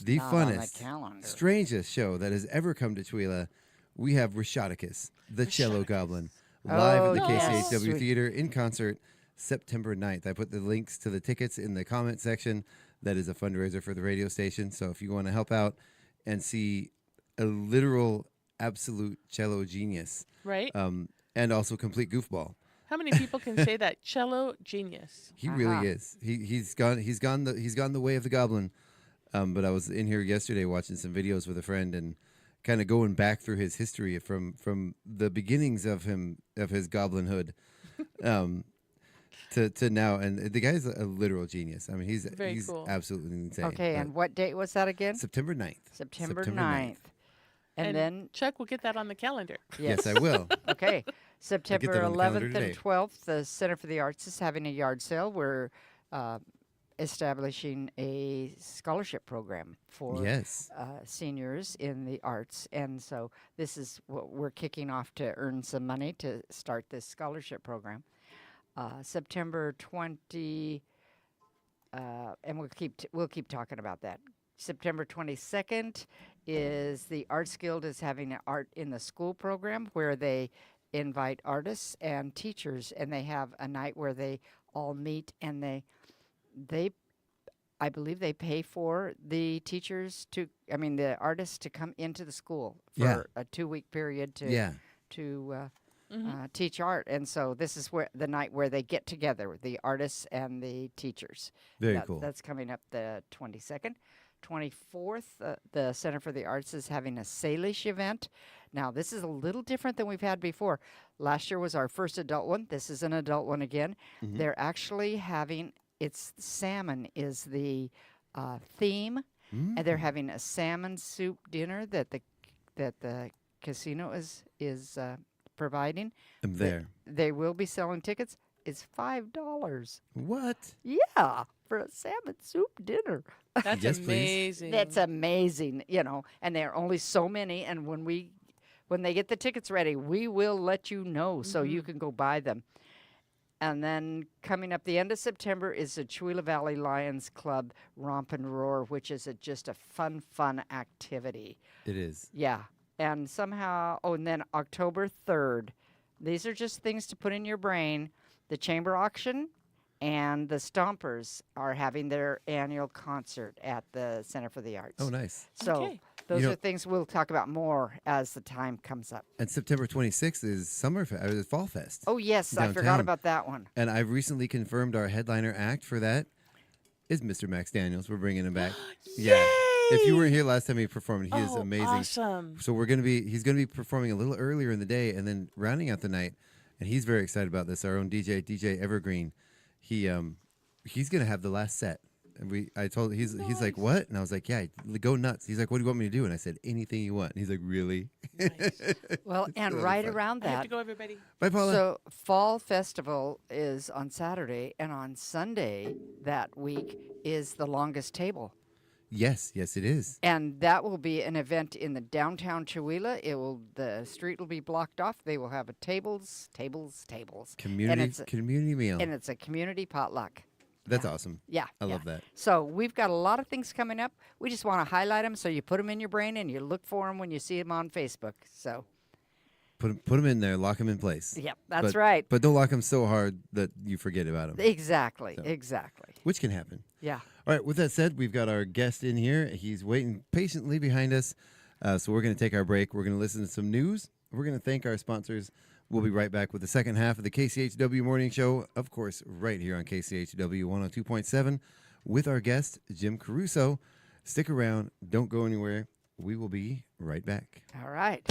the Not on the funnest, calendar. strangest show that has ever come to Tooele. We have Rashadicus, the Cello Goblin, Oh, live at the yes. KCHW Sweet. Theater in concert September 9th. I put the links to the tickets in the comment section. That is a fundraiser for the radio station. So if you want to help out and see a literal, absolute cello genius, Right? and also complete goofball. How many people can say that? Cello genius. He Uh-huh. really is. He's gone the way of the goblin. But I was in here yesterday watching some videos with a friend and kind of going back through his history from the beginnings of his goblinhood, to now. And the guy's a literal genius. I mean, he's Very cool. absolutely insane. Okay, But and what date was that again? September 9th. September 9th. And then, Chuck will get that on the calendar. Yes, I will. okay, September that on the calendar 11th today. and 12th, the Center for the Arts is having a yard sale. We're establishing a scholarship program for Yes. seniors in the arts. And so this is what we're kicking off to earn some money to start this scholarship program. September 20, and we'll keep talking about that. September 22nd is the Arts Guild is having an Art in the School program where they invite artists and teachers, and they have a night where they all meet, and they I believe they pay for the teachers the artists to come into the school for Yeah. a 2-week period to Yeah. teach art. And so this is where the night where they get together, the artists and the teachers. Very cool. That's coming up the 22nd. 24th, the Center for the Arts is having a Salish event. Now, this is a little different than we've had before. Last year was our first adult one. This is an adult one again. Mhm. They're actually having, it's salmon is the theme, and they're having a salmon soup dinner that the casino is providing. I'm there. They will be selling tickets. It's $5. What? Yeah, for a salmon soup dinner. That's Yes, please. amazing. That's amazing, and there are only so many. And when they get the tickets ready, we will let you know so you can go buy them. And then coming up the end of September is the Tooele Valley Lions Club Romp and Roar, which is just a fun activity. It is. Yeah. And somehow, and then October 3rd, these are just things to put in your brain. The Chamber Auction and the Stompers are having their annual concert at the Center for the Arts. Oh, nice. So Okay. those You know- are things we'll talk about more as the time comes up. And September 26th is Fall Fest. Oh, yes, I forgot Downtown. about that one. And I've recently confirmed our headliner act for that is Mr. Max Daniels. We're bringing him back. Yeah. If you weren't here last time he performed, he is amazing. Awesome. So he's gonna be performing a little earlier in the day and then rounding out the night. And he's very excited about this. Our own DJ Evergreen, he's gonna have the last set. And I told he's like, what? And I was like, yeah, go nuts. He's like, what do you want me to do? And I said, anything you want. And he's like, really? Nice. Well, and really right fun. around I have that, to go, everybody. Bye, Paula. so Fall Festival is on Saturday, and on Sunday that week is the Longest Table. yes, it is. And that will be an event in the downtown Tooele. The street will be blocked off. They will have tables. Community meal. And it's a community potluck. That's awesome. Yeah. I yeah. love that. So we've got a lot of things coming up. We just want to highlight them so you put them in your brain and you look for them when you see them on Facebook. So, Put them in there. Lock them in place. yep, that's But- right. But don't lock them so hard that you forget about them, Exactly. So. Exactly. which can happen. Yeah. All right, with that said, we've got our guest in here. He's waiting patiently behind us. So we're going to take our break. We're going to listen to some news. We're going to thank our sponsors, We'll be right back with the second half of the KCHW Morning Show, of course, right here on KCHW 102.7 with our guest, Jim Carusso. Stick around. Don't go anywhere. We will be right back. All right.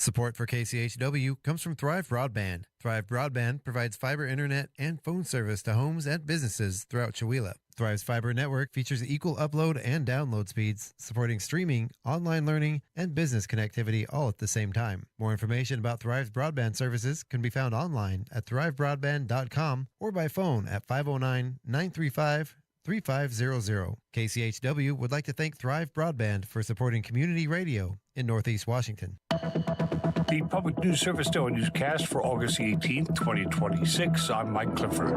Support for KCHW comes from Thrive Broadband. Thrive Broadband provides fiber internet and phone service to homes and businesses throughout Chewelah. Thrive's fiber network features equal upload and download speeds, supporting streaming, online learning, and business connectivity all at the same time. More information about Thrive's broadband services can be found online at thrivebroadband.com or by phone at 509-935-3500. KCHW would like to thank Thrive Broadband for supporting community radio in Northeast Washington. The Public News Service Daily Newscast for August 18th, 2026. I'm Mike Clifford.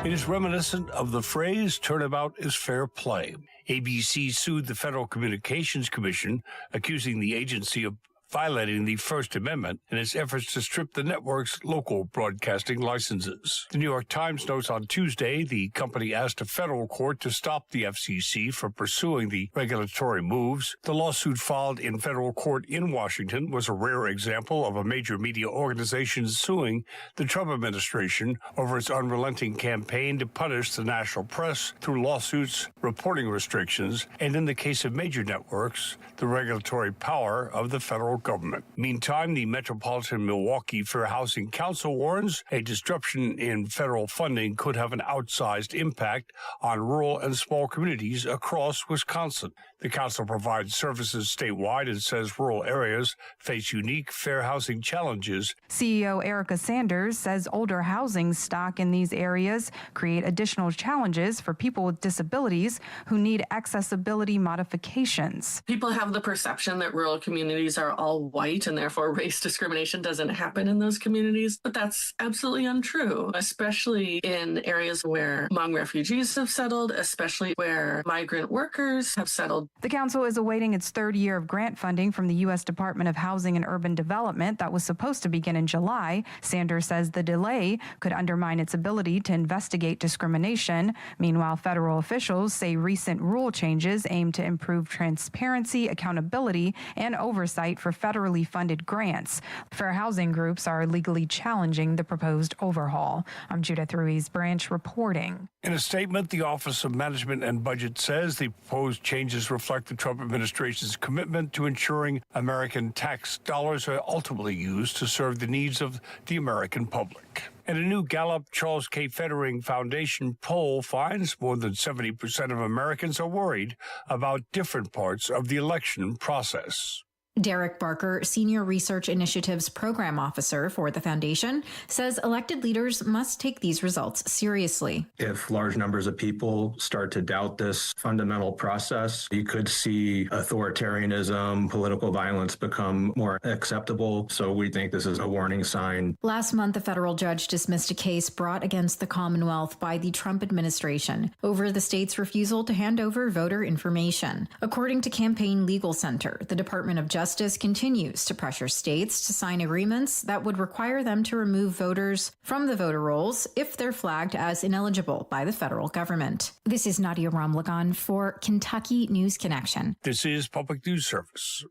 It is reminiscent of the phrase, turnabout is fair play. ABC sued the Federal Communications Commission, accusing the agency of violating the First Amendment in its efforts to strip the network's local broadcasting licenses. The New York Times notes on Tuesday the company asked a federal court to stop the FCC from pursuing the regulatory moves. The lawsuit filed in federal court in Washington was a rare example of a major media organization suing the Trump administration over its unrelenting campaign to punish the national press through lawsuits, reporting restrictions, and in the case of major networks, the regulatory power of the federal government. Meantime, the Metropolitan Milwaukee Fair Housing Council warns a disruption in federal funding could have an outsized impact on rural and small communities across Wisconsin. The council provides services statewide and says rural areas face unique fair housing challenges. CEO Erica Sanders says older housing stock in these areas create additional challenges for people with disabilities who need accessibility modifications. People have the perception that rural communities are all white and therefore race discrimination doesn't happen in those communities, but that's absolutely untrue, especially in areas where Hmong refugees have settled, especially where migrant workers have settled. The council is awaiting its third year of grant funding from the U.S. Department of Housing and Urban Development that was supposed to begin in July. Sanders says the delay could undermine its ability to investigate discrimination. Meanwhile, federal officials say recent rule changes aim to improve transparency, accountability, and oversight for federally funded grants. Fair housing groups are legally challenging the proposed overhaul. I'm Judith Ruiz Branch reporting. In a statement, the Office of Management and Budget says the proposed changes reflect the Trump administration's commitment to ensuring American tax dollars are ultimately used to serve the needs of the American public. And a new Gallup Charles K. Fettering Foundation poll finds more than 70% of Americans are worried about different parts of the election process. Derek Barker, Senior Research Initiatives Program Officer for the foundation, says elected leaders must take these results seriously. If large numbers of people start to doubt this fundamental process, you could see authoritarianism, political violence become more acceptable. So we think this is a warning sign. Last month, a federal judge dismissed a case brought against the Commonwealth by the Trump administration over the state's refusal to hand over voter information. According to Campaign Legal Center, the Department of Justice continues to pressure states to sign agreements that would require them to remove voters from the voter rolls if they're flagged as ineligible by the federal government. This is Nadia Ramlagan for Kentucky News Connection. This is Public News Service.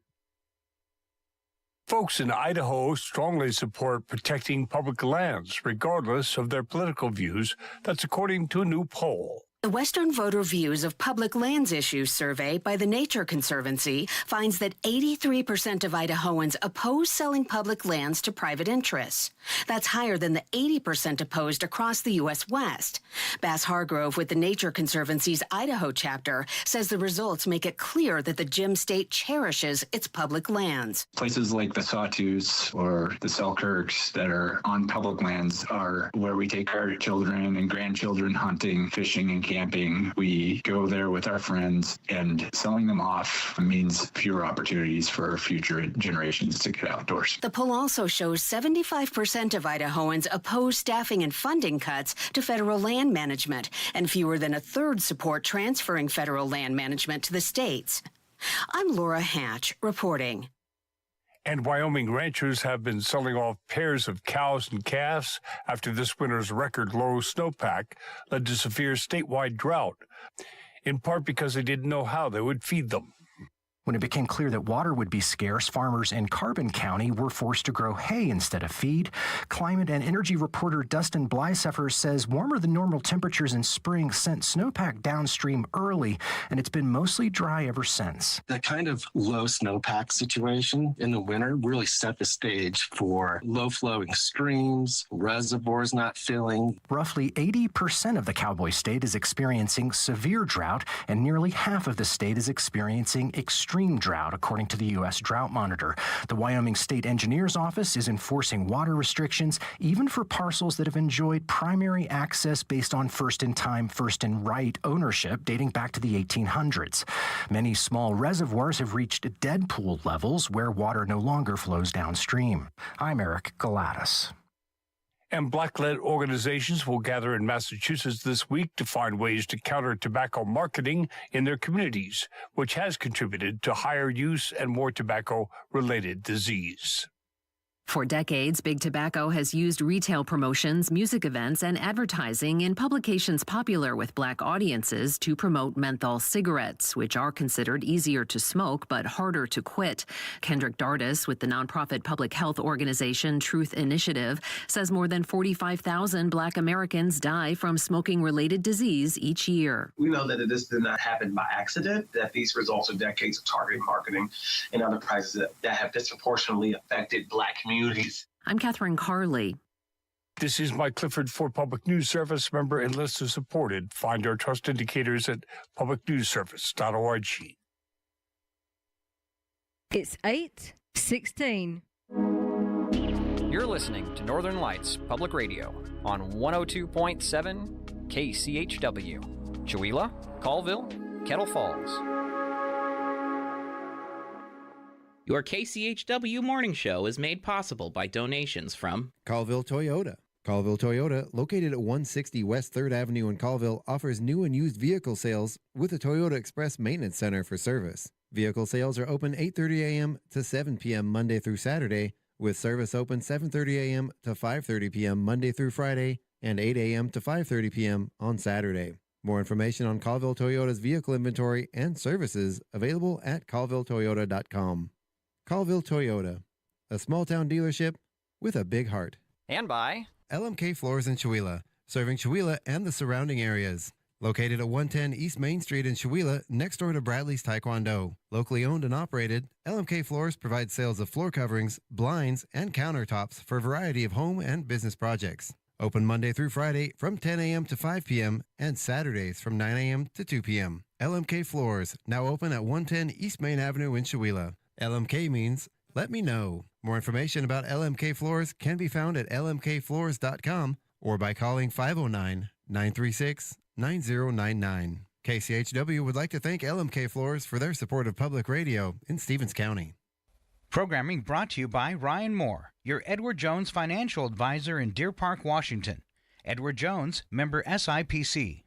Folks in Idaho strongly support protecting public lands, regardless of their political views. That's according to a new poll. The Western Voter Views of Public Lands Issues survey by the Nature Conservancy finds that 83% of Idahoans oppose selling public lands to private interests. That's higher than the 80% opposed across the U.S. West. Bass Hargrove with the Nature Conservancy's Idaho chapter says the results make it clear that the Gem State cherishes its public lands. Places like the Sawtooths or the Selkirks that are on public lands are where we take our children and grandchildren hunting, fishing, and camping. We go there with our friends, and selling them off means fewer opportunities for future generations to get outdoors. The poll also shows 75% of Idahoans oppose staffing and funding cuts to federal land management, and fewer than a third support transferring federal land management to the states. I'm Laura Hatch reporting. And Wyoming ranchers have been selling off pairs of cows and calves after this winter's record low snowpack led to severe statewide drought, in part because they didn't know how they would feed them. When it became clear that water would be scarce, farmers in Carbon County were forced to grow hay instead of feed. Climate and energy reporter Dustin Blysefer says warmer than normal temperatures in spring sent snowpack downstream early, and it's been mostly dry ever since. That kind of low snowpack situation in the winter really set the stage for low-flowing streams, reservoirs not filling. Roughly 80% of the Cowboy State is experiencing severe drought, and nearly half of the state is experiencing extreme drought, according to the U.S. Drought Monitor. The Wyoming State Engineer's Office is enforcing water restrictions even for parcels that have enjoyed primary access based on first-in-time, first-in-right ownership dating back to the 1800s. Many small reservoirs have reached dead pool levels where water no longer flows downstream. I'm Eric Galatis. And black-led organizations will gather in Massachusetts this week to find ways to counter tobacco marketing in their communities, which has contributed to higher use and more tobacco-related disease. For decades, Big Tobacco has used retail promotions, music events, and advertising in publications popular with Black audiences to promote menthol cigarettes, which are considered easier to smoke but harder to quit. Kendrick Dardis with the nonprofit public health organization Truth Initiative says more than 45,000 Black Americans die from smoking-related disease each year. We know that this did not happen by accident, that these results of decades of targeted marketing and other prices that have disproportionately affected Black communities. I'm Catherine Carley. This is Mike Clifford for Public News Service, member and listener supported. Find our trust indicators at publicnewsservice.org. It's 8:16. You're listening to Northern Lights Public Radio on 102.7 KCHW. Chewelah, Colville, Kettle Falls. Your KCHW morning show is made possible by donations from Colville Toyota. Colville Toyota, located at 160 West 3rd Avenue in Colville, offers new and used vehicle sales with a Toyota Express Maintenance Center for service. Vehicle sales are open 8:30 a.m. to 7 p.m. Monday through Saturday, with service open 7:30 a.m. to 5:30 p.m. Monday through Friday and 8 a.m. to 5:30 p.m. on Saturday. More information on Colville Toyota's vehicle inventory and services available at colvilletoyota.com. Colville Toyota, a small-town dealership with a big heart. And by LMK Floors in Chewelah, serving Chewelah and the surrounding areas. Located at 110 East Main Street in Chewelah, next door to Bradley's Taekwondo. Locally owned and operated, LMK Floors provides sales of floor coverings, blinds, and countertops for a variety of home and business projects. Open Monday through Friday from 10 a.m. to 5 p.m. and Saturdays from 9 a.m. to 2 p.m. LMK Floors, now open at 110 East Main Avenue in Chewelah. LMK means let me know. More information about LMK Floors can be found at lmkfloors.com or by calling 509-936-9099. KCHW would like to thank LMK Floors for their support of public radio in Stevens County. Programming brought to you by Ryan Moore, your Edward Jones financial advisor in Deer Park, Washington. Edward Jones, member SIPC.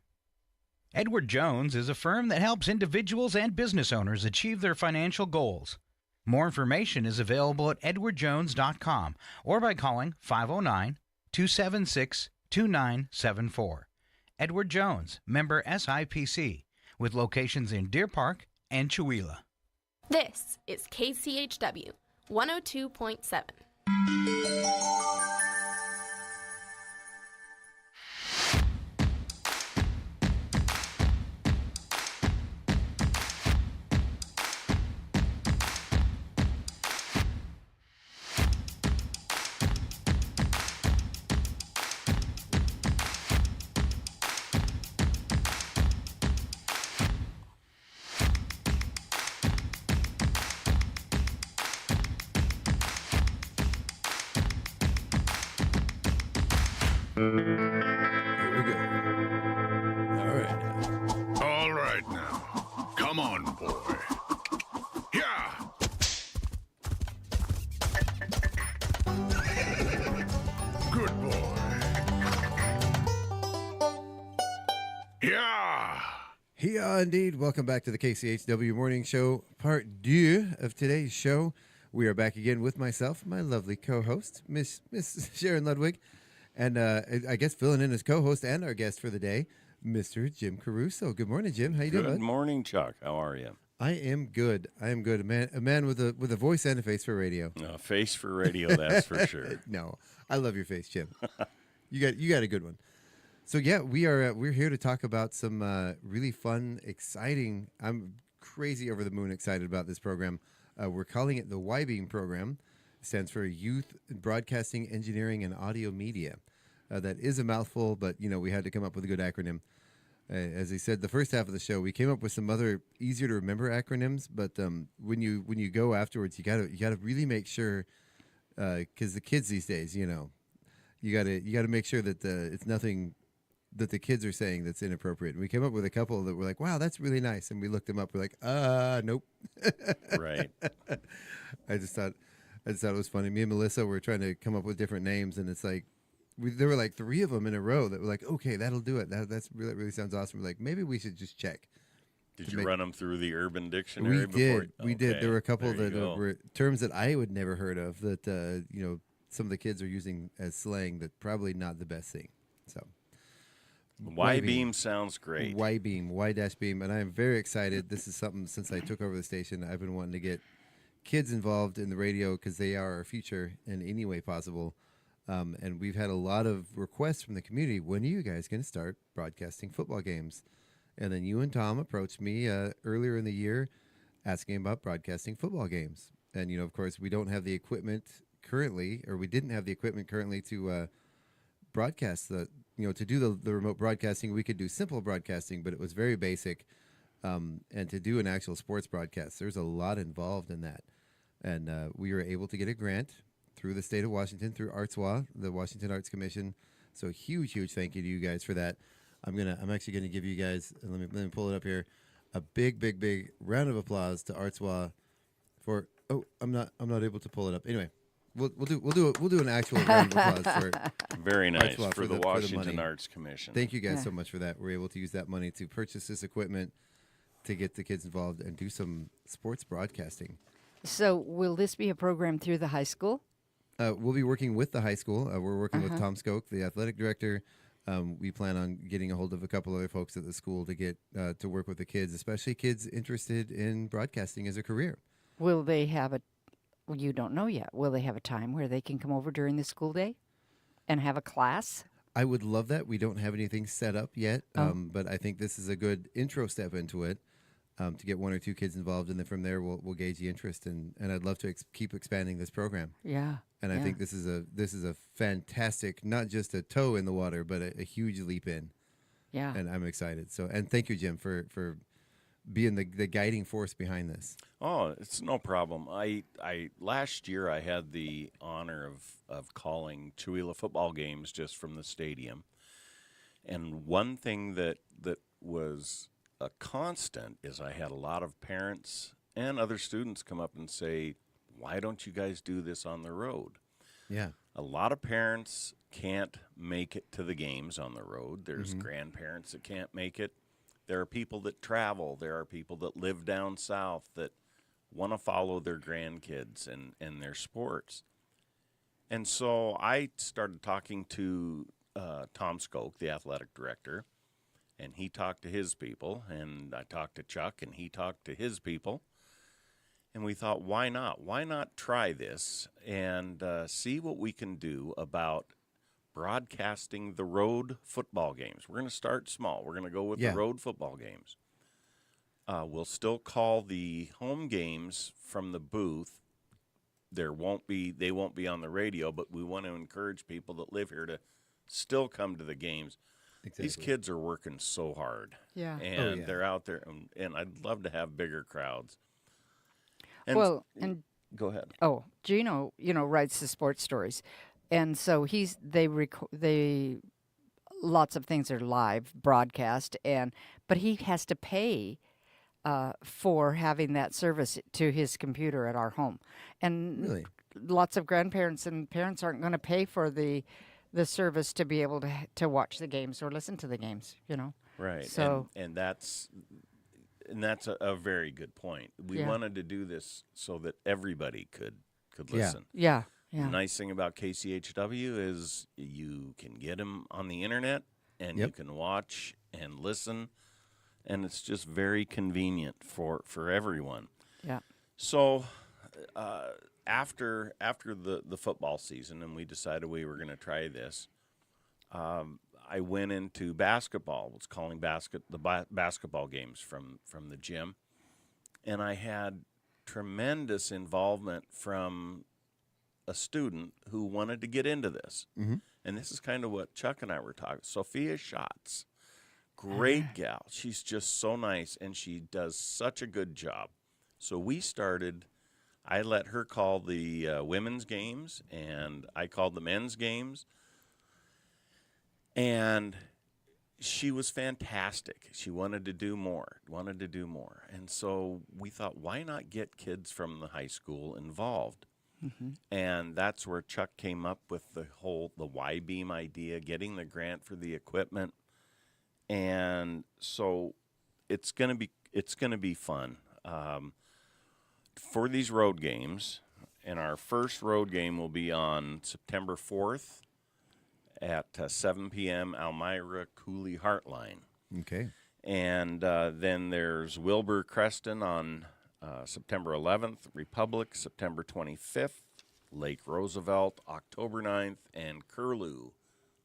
Edward Jones is a firm that helps individuals and business owners achieve their financial goals. More information is available at edwardjones.com or by calling 509-276-2974. Edward Jones, member SIPC, with locations in Deer Park and Chewelah. This is KCHW 102.7. Here we go. All right. All right now. Come on, boy. Yeah. Good boy. Yeah. Yeah, indeed. Welcome back to the KCHW Morning Show, part 2 of today's show. We are back again with myself, my lovely co-host, Miss Sharon Ludwig, and I guess filling in as co-host and our guest for the day, Mr. Jim Caruso. Good morning, Jim. How you doing, bud? Good morning, Chuck. How are you? I am good. I am good. A man with a voice and a face for radio. A face for radio, that's for sure. No, I love your face, Jim. You got a good one. So yeah, we're here to talk about some really fun, exciting. I'm crazy over the moon excited about this program. We're calling it the Y-Beam program. It stands for Youth Broadcasting Engineering and Audio Media. That is a mouthful, but we had to come up with a good acronym. As I said, the first half of the show, we came up with some other easier to remember acronyms. But when you go afterwards, you gotta really make sure, because the kids these days, you gotta make sure that it's nothing that the kids are saying that's inappropriate. And we came up with a couple that were like, wow, that's really nice. And we looked them up. We're like, nope. Right. I just thought it was funny. Me and Melissa were trying to come up with different names, and it's like, there were like 3 of them in a row that were like, okay, that'll do it. That really sounds awesome. We're like, maybe we should just check. Did you run them through the Urban Dictionary? We did. There were a couple there that were terms that I would never heard of that, some of the kids are using as slang that probably not the best thing. So. Y-Beam sounds great. Y-Beam, Y-Beam, and I am very excited. This is something, since I took over the station, I've been wanting to get kids involved in the radio because they are our future in any way possible. And we've had a lot of requests from the community. When are you guys going to start broadcasting football games? And then you and Tom approached me earlier in the year asking about broadcasting football games. And, of course, we don't have the equipment currently, or we didn't have the equipment currently to broadcast to do the remote broadcasting. We could do simple broadcasting, but it was very basic. And to do an actual sports broadcast, there's a lot involved in that. And we were able to get a grant through the state of Washington, through ArtsWA, the Washington Arts Commission. So huge thank you to you guys for that. I'm actually gonna give you guys, let me pull it up here, a big round of applause to ArtsWA for. Oh, I'm not able to pull it up. Anyway. We'll do an actual round of applause for very nice ArtsWA for the Washington Arts Commission. Thank you guys so much for that. We're able to use that money to purchase this equipment to get the kids involved and do some sports broadcasting. So will this be a program through the high school? We'll be working with the high school. We're working with Tom Skoke, the athletic director. We plan on getting a hold of a couple other folks at the school to get to work with the kids, especially kids interested in broadcasting as a career. Will they have you don't know yet. Will they have a time where they can come over during the school day and have a class? I would love that. We don't have anything set up yet, but I think this is a good intro step into it to get 1 or 2 kids involved, and then from there we'll gauge the interest, and I'd love to keep expanding this program. Yeah. And I think this is a fantastic, not just a toe in the water, but a huge leap in. Yeah. And I'm excited. So, and thank you, Jim, for being the guiding force behind this. Oh, it's no problem. I last year I had the honor of calling Chihuahua football games just from the stadium. And one thing that was a constant is I had a lot of parents and other students come up and say, why don't you guys do this on the road? Yeah. A lot of parents can't make it to the games on the road. There's grandparents that can't make it. There are people that travel. There are people that live down south that want to follow their grandkids and their sports. And so I started talking to Tom Skoke, the athletic director, and he talked to his people, and I talked to Chuck, and he talked to his people. And we thought, why not? Why not try this and see what we can do about broadcasting the road football games. We're going to start small. We're going to go with the road football games. We'll still call the home games from the booth. They won't be on the radio, but we want to encourage people that live here to still come to the games. Exactly. These kids are working so hard. Yeah. And they're out there, and I'd love to have bigger crowds. And and go ahead. Oh, Gino, writes the sports stories. and so they lots of things are live broadcast, but he has to pay for having that service to his computer at our home, and Really? lots of grandparents and parents aren't going to pay for the service to be able to watch the games or listen to the games. Right. So and that's a very good point. We wanted to do this so that everybody could listen. Yeah. The nice thing about KCHW is you can get them on the internet and you can watch and listen, and it's just very convenient for everyone. Yeah. So after the football season, and we decided we were going to try this, I went into basketball. Was calling basketball games from the gym, and I had tremendous involvement from a student who wanted to get into this. Mm-hmm. And this is kind of what Chuck and I were talking. Sophia Schatz, great gal. She's just so nice, and she does such a good job. So we started, I let her call the women's games, and I called the men's games. And she was fantastic. She wanted to do more. And so we thought, why not get kids from the high school involved? Mm-hmm. And that's where Chuck came up with the Y-beam idea, getting the grant for the equipment. And so it's going to be fun. For these road games, and our first road game will be on September 4th at 7 p.m. Elmira Cooley Heartline. Okay. And then there's Wilbur Creston on September 11th, Republic September 25th, Lake Roosevelt October 9th, and Curlew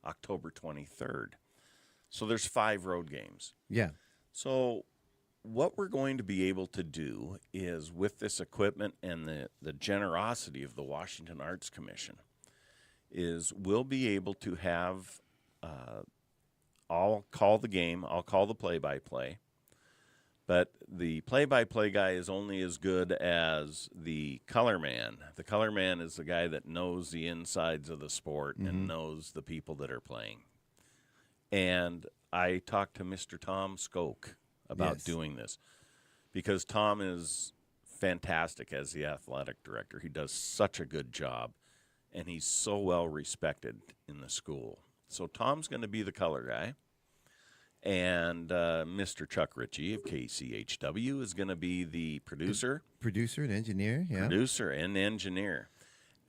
October 23rd. So there's 5 road games. Yeah. So what we're going to be able to do is, with this equipment and the generosity of the Washington Arts Commission, is we'll be able to have, I'll call the game, I'll call the play-by-play, but the play-by-play guy is only as good as the color man. The color man is the guy that knows the insides of the sport and knows the people that are playing. And I talked to Mr. Tom Skoke about doing this, because Tom is fantastic as the athletic director. He does such a good job, and he's so well respected in the school. So Tom's going to be the color guy. And Mr. Chuck Ritchie of KCHW is going to be the producer. Producer and engineer, yeah. Producer and engineer.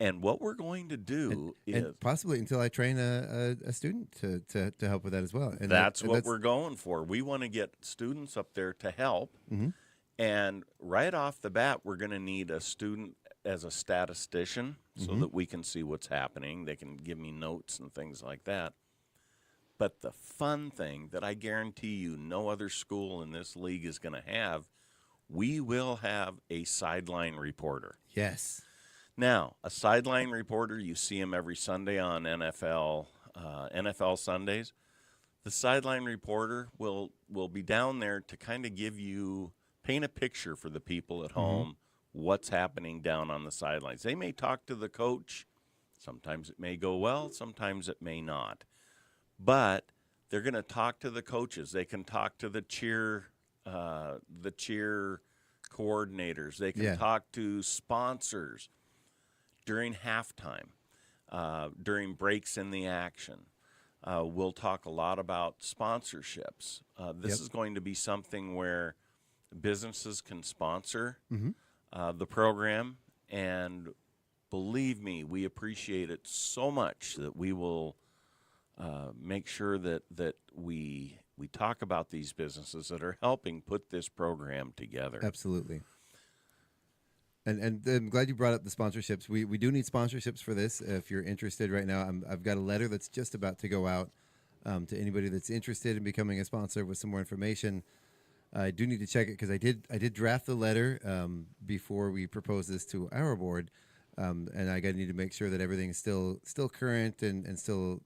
And what we're going to do is... And possibly until I train a student to help with that as well. And that's what we're going for. We want to get students up there to help. Mm-hmm. And right off the bat, we're going to need a student as a statistician so that we can see what's happening. They can give me notes and things like that. But the fun thing that I guarantee you no other school in this league is going to have, we will have a sideline reporter. Yes. Now, a sideline reporter, you see him every Sunday on NFL Sundays. The sideline reporter will be down there to kind of paint a picture for the people at home, what's happening down on the sidelines. They may talk to the coach. Sometimes it may go well, sometimes it may not. But they're going to talk to the coaches. They can talk to the cheer coordinators. They can talk to sponsors during halftime, during breaks in the action. We'll talk a lot about sponsorships. This is going to be something where businesses can sponsor the program, and believe me, we appreciate it so much that we will make sure that we talk about these businesses that are helping put this program together. Absolutely. And I'm glad you brought up the sponsorships. We do need sponsorships for this. If you're interested right now, I've got a letter that's just about to go out to anybody that's interested in becoming a sponsor with some more information. I do need to check it because I did draft the letter before we proposed this to our board, and I need to make sure that everything is still current and still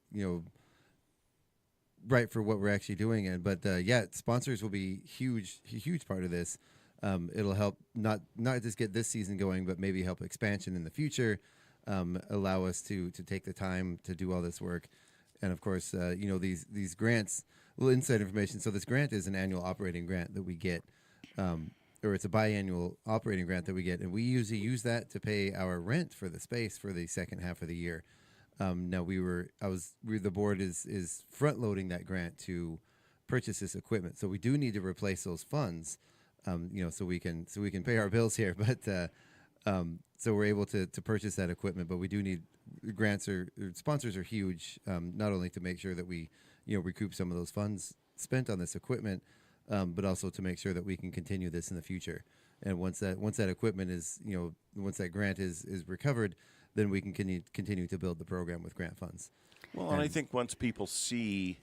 right for what we're actually doing. But sponsors will be a huge part of this. It'll help not just get this season going, but maybe help expansion in the future. allow us to take the time to do all this work. And of course, these grants, a little inside information. So this grant is an annual operating grant that we get, or it's a biannual operating grant that we get, and we usually use that to pay our rent for the space for the second half of the year. Now the board is front loading that grant to purchase this equipment. So we do need to replace those funds, so we can pay our bills here. But so we're able to purchase that equipment, but we do need grants or sponsors are huge, not only to make sure that we recoup some of those funds spent on this equipment, but also to make sure that we can continue this in the future. And once that equipment is, once that grant is recovered, then we can continue to build the program with grant funds. Well, and I think once people see,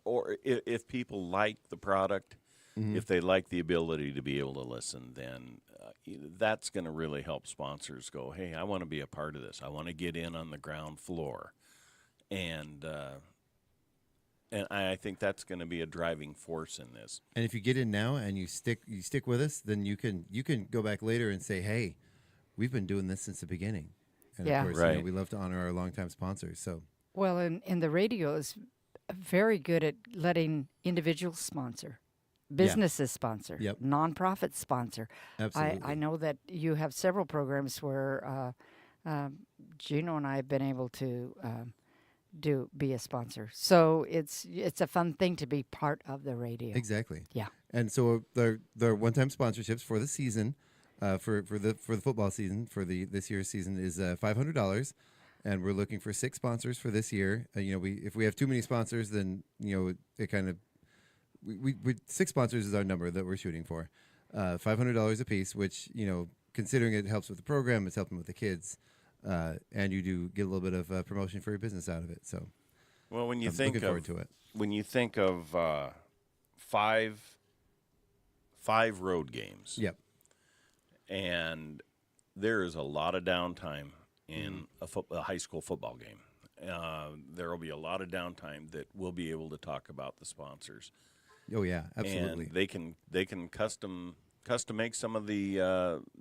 or if people like the product, if they like the ability to be able to listen, then that's going to really help sponsors go, hey, I want to be a part of this. I want to get in on the ground floor. And I think that's going to be a driving force in this. And if you get in now and you stick with us, then you can go back later and say, hey, we've been doing this since the beginning. And of course, right. We love to honor our longtime sponsors. So Well, and the radio is very good at letting individuals sponsor, businesses sponsor, nonprofits sponsor. Absolutely. I know that you have several programs where Gino and I have been able to be a sponsor. So it's a fun thing to be part of the radio. Exactly. Yeah. And so there are one-time sponsorships for the season, for the football season, for this year's season is $500. And we're looking for 6 sponsors for this year. If we have too many sponsors, then it kind of 6 sponsors is our number that we're shooting for. $500 a piece, which considering it helps with the program, it's helping with the kids, and you do get a little bit of promotion for your business out of it. So, well, when you I'm think looking forward to it, when you think of five road games, and there is a lot of downtime in a high school football game. There will be a lot of downtime that we'll be able to talk about the sponsors. Oh yeah, absolutely. And they can custom make some of the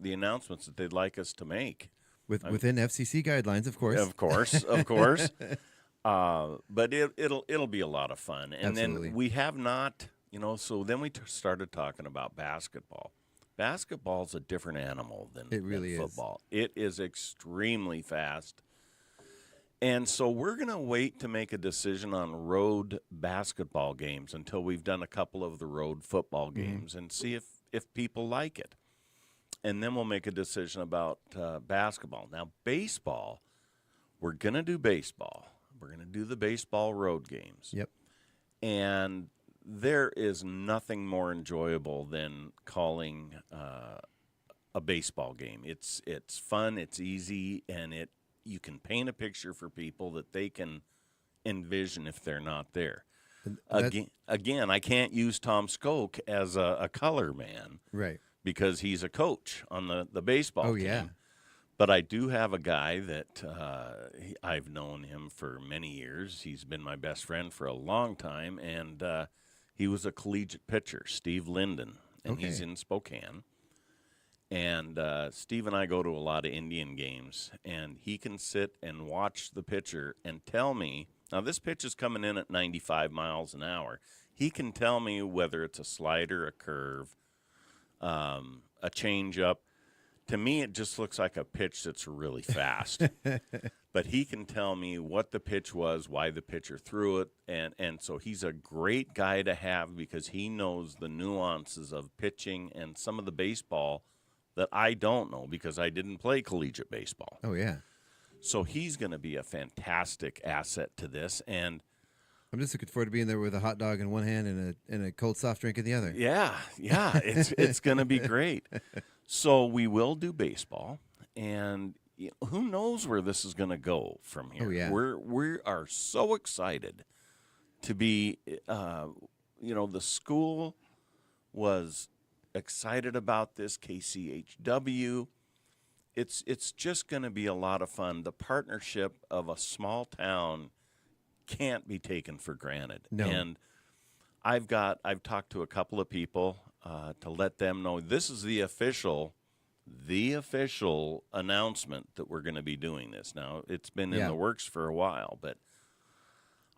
announcements that they'd like us to make within FCC guidelines, of course. Of course. But it'll be a lot of fun. And Absolutely. then we have not, so then we started talking about basketball. Basketball's a different animal than football. It is extremely fast. And so we're going to wait to make a decision on road basketball games until we've done a couple of the road football games and see if people like it. And then we'll make a decision about basketball. Now, baseball, we're going to do baseball. We're going to do the baseball road games. Yep. And there is nothing more enjoyable than calling a baseball game. It's fun, it's easy, and you can paint a picture for people that they can envision if they're not there. Again, I can't use Tom Skoke as a color man, right? Because he's a coach on the baseball team. Yeah. But I do have a guy that I've known him for many years. He's been my best friend for a long time, and he was a collegiate pitcher, Steve Linden, and he's in Spokane. And Steve and I go to a lot of Indian games, and he can sit and watch the pitcher and tell me, now this pitch is coming in at 95 miles an hour. He can tell me whether it's a slider, a curve, a changeup. To me, it just looks like a pitch that's really fast. But he can tell me what the pitch was, why the pitcher threw it, and so he's a great guy to have because he knows the nuances of pitching and some of the baseball that I don't know because I didn't play collegiate baseball. Oh, yeah. So he's going to be a fantastic asset to this, and I'm just looking forward to being there with a hot dog in one hand and a cold soft drink in the other. Yeah, it's going to be great. So we will do baseball, and who knows where this is going to go from here. Oh, yeah. We are so excited to be, the school was excited about this, KCHW. It's just going to be a lot of fun. The partnership of a small town can't be taken for granted. No. And I've talked to a couple of people to let them know this is the official the official announcement that we're going to be doing this. Now, it's been in the works for a while, but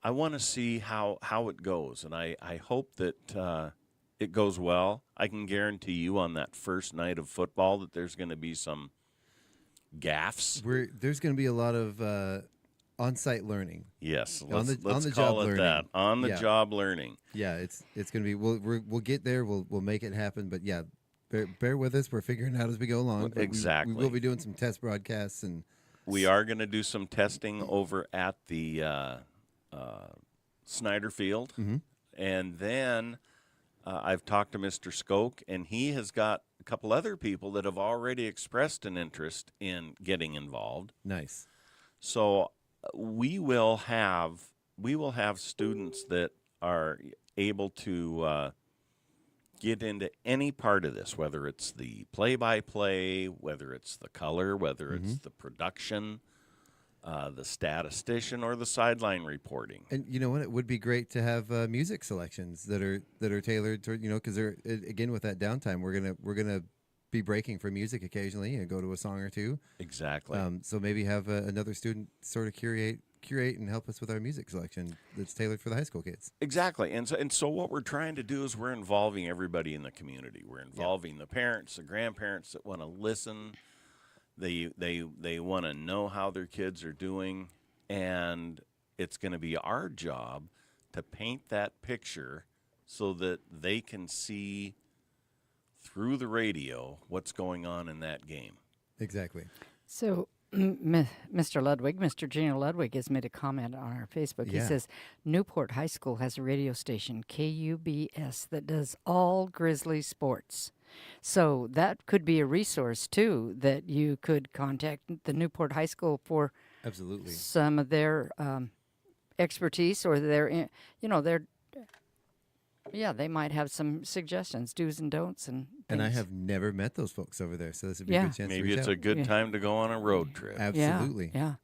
I want to see how it goes, and I hope that it goes well. I can guarantee you on that first night of football that there's going to be some gaffes. There's going to be a lot of on-site learning. Yes, let's call job it learning. that. On the job learning. Yeah, it's going to be. We'll get there. We'll make it happen. But yeah, bear with us. We're figuring it out as we go along. But exactly. We will be doing some test broadcasts, and we are going to do some testing over at the Snyder Field, and then I've talked to Mr. Skoke, and he has got a couple other people that have already expressed an interest in getting involved. Nice. So we will have students that are able to get into any part of this, whether it's the play-by-play, whether it's the color, whether it's the production, the statistician, or the sideline reporting. And you know what? It would be great to have music selections that are tailored to, because they're again with that downtime. We're gonna be breaking for music occasionally and go to a song or two. Exactly. So maybe have another student sort of curate and help us with our music selection that's tailored for the high school kids. Exactly. And so what we're trying to do is we're involving everybody in the community. We're involving the parents, the grandparents that want to listen. They want to know how their kids are doing, and it's going to be our job to paint that picture so that they can see through the radio what's going on in that game. Exactly. So, Mr. Ludwig, Mr. Gino Ludwig has made a comment on our Facebook. He says, Newport High School has a radio station, KUBS, that does all Grizzly sports. So that could be a resource, too, that you could contact the Newport High School for absolutely some of their expertise or their, they might have some suggestions, do's and don'ts. And I have never met those folks over there, so this would be a good chance Maybe to reach it's out. a good time to go on a road trip. Absolutely. Yeah.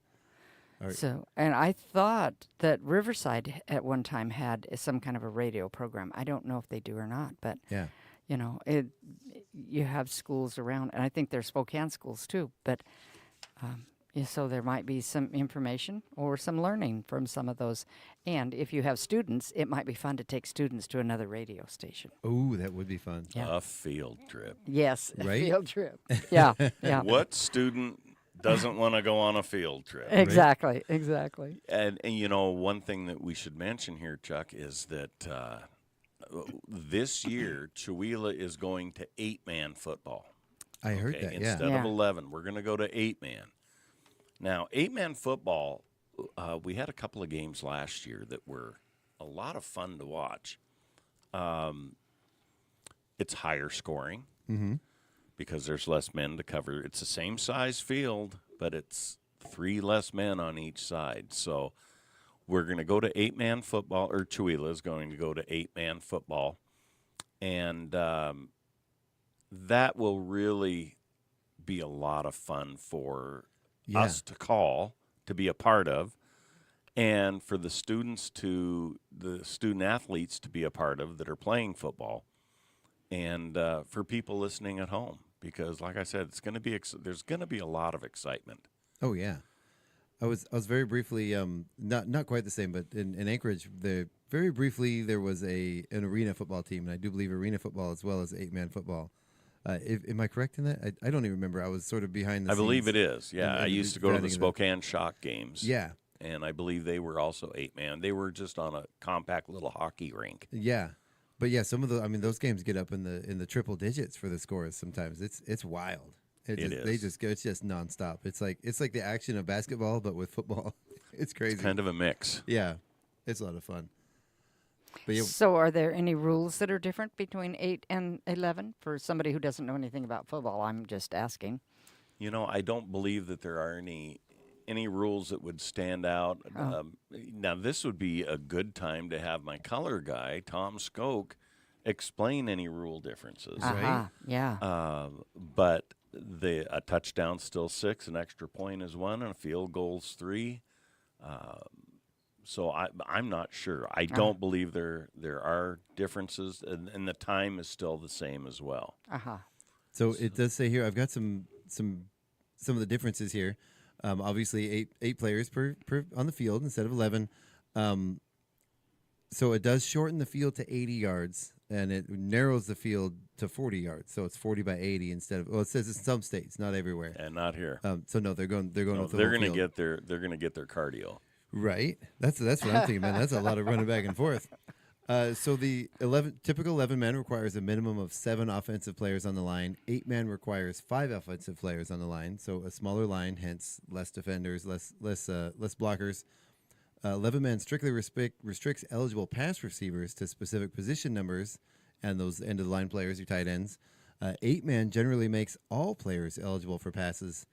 All right. So, and I thought that Riverside at one time had some kind of a radio program. I don't know if they do or not, but yeah. You have schools around, and I think there's Spokane schools too. But so there might be some information or some learning from some of those. And if you have students, it might be fun to take students to another radio station. Oh, that would be fun. Yeah. A field trip. Yes, a right? field trip. Yeah, yeah. What student doesn't want to go on a field trip? Exactly, exactly. And one thing that we should mention here, Chuck, is that this year, Chewelah is going to 8-man football. I heard that, Instead of 11, we're going to go to 8-man. Now, 8-man football, we had a couple of games last year that were a lot of fun to watch. It's higher scoring because there's less men to cover. It's the same size field, but it's 3 less men on each side. So we're going to go to 8-man football, or Chewelah is going to go to 8-man football. And that will really be a lot of fun for us to call, to be a part of, and for the student athletes to be a part of that are playing football, and for people listening at home, because like I said, there's going to be a lot of excitement. Oh yeah. I was very briefly, not quite the same, but in Anchorage, very briefly there was an arena football team, and I do believe arena football as well as 8-man football. Am I correct in that? I don't even remember. I was sort of behind the scenes. I believe it is. Yeah, I used to go to the Spokane Shock games. Yeah, and I believe they were also 8-man. They were just on a compact little hockey rink. Yeah, but yeah, some of those games get up in the triple digits for the scores. Sometimes it's wild. It is. They just go. It's just nonstop. It's like the action of basketball, but with football. It's crazy. It's kind of a mix. Yeah, it's a lot of fun. But so, are there any rules that are different between 8 and 11 for somebody who doesn't know anything about football? I'm just asking. I don't believe that there are any rules that would stand out. Now, this would be a good time to have my color guy, Tom Skoke, explain any rule differences. Right? Yeah. But a touchdown's still 6, an extra point is 1, and a field goal's 3. So I'm not sure. I don't believe there are differences, and the time is still the same as well. So it does say here. I've got some of the differences here. Obviously, eight players per on the field instead of 11. So it does shorten the field to 80 yards, and it narrows the field to 40 yards. So it's 40 by 80 instead of. Well, it says in some states, not everywhere. And not here. So no, they're going. They're going. No, with the they're whole going to field. they're going to get their cardio. Right. That's what I'm thinking, man. That's a lot of running back and forth. So the typical 11 man requires a minimum of 7 offensive players on the line. 8 man requires 5 offensive players on the line. So a smaller line, hence less defenders, less blockers. 11 man strictly restricts eligible pass receivers to specific position numbers, and those end of the line players, your tight ends. 8 man generally makes all players eligible for passes,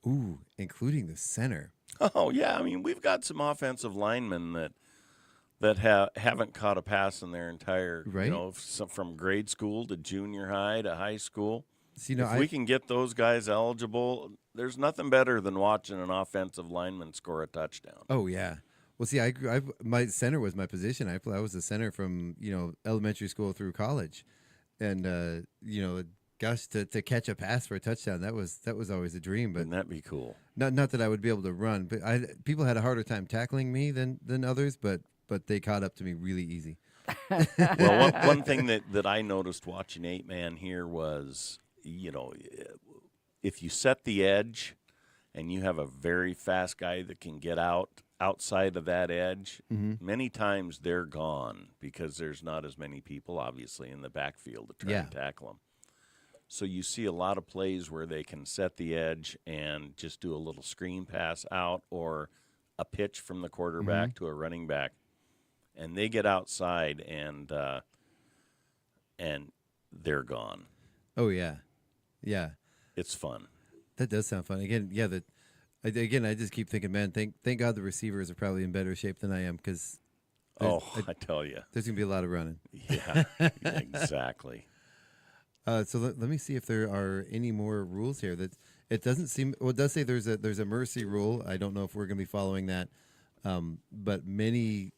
including the center. Oh yeah, I mean we've got some offensive linemen that haven't caught a pass in their entire, right. From grade school to junior high to high school. See, if we can get those guys eligible, there's nothing better than watching an offensive lineman score a touchdown. Oh yeah. Well, see, my center was my position. I was a center from elementary school through college, and gosh, to catch a pass for a touchdown, that was always a dream. But wouldn't that be cool? Not that I would be able to run, but people had a harder time tackling me than others, but they caught up to me really easy. Well, one thing that I noticed watching 8 man here was, if you set the edge and you have a very fast guy that can get outside of that edge, many times they're gone because there's not as many people, obviously, in the backfield to try and tackle them. So you see a lot of plays where they can set the edge and just do a little screen pass out or a pitch from the quarterback to a running back, and they get outside and they're gone. Oh yeah, yeah. It's fun. That does sound fun. Again, yeah. Again, I just keep thinking, man. Thank God the receivers are probably in better shape than I am because. I tell you, there's gonna be a lot of running. Yeah, exactly. So let me see if there are any more rules here. That it doesn't seem. Well, it does say there's a mercy rule. I don't know if we're going to be following that, but many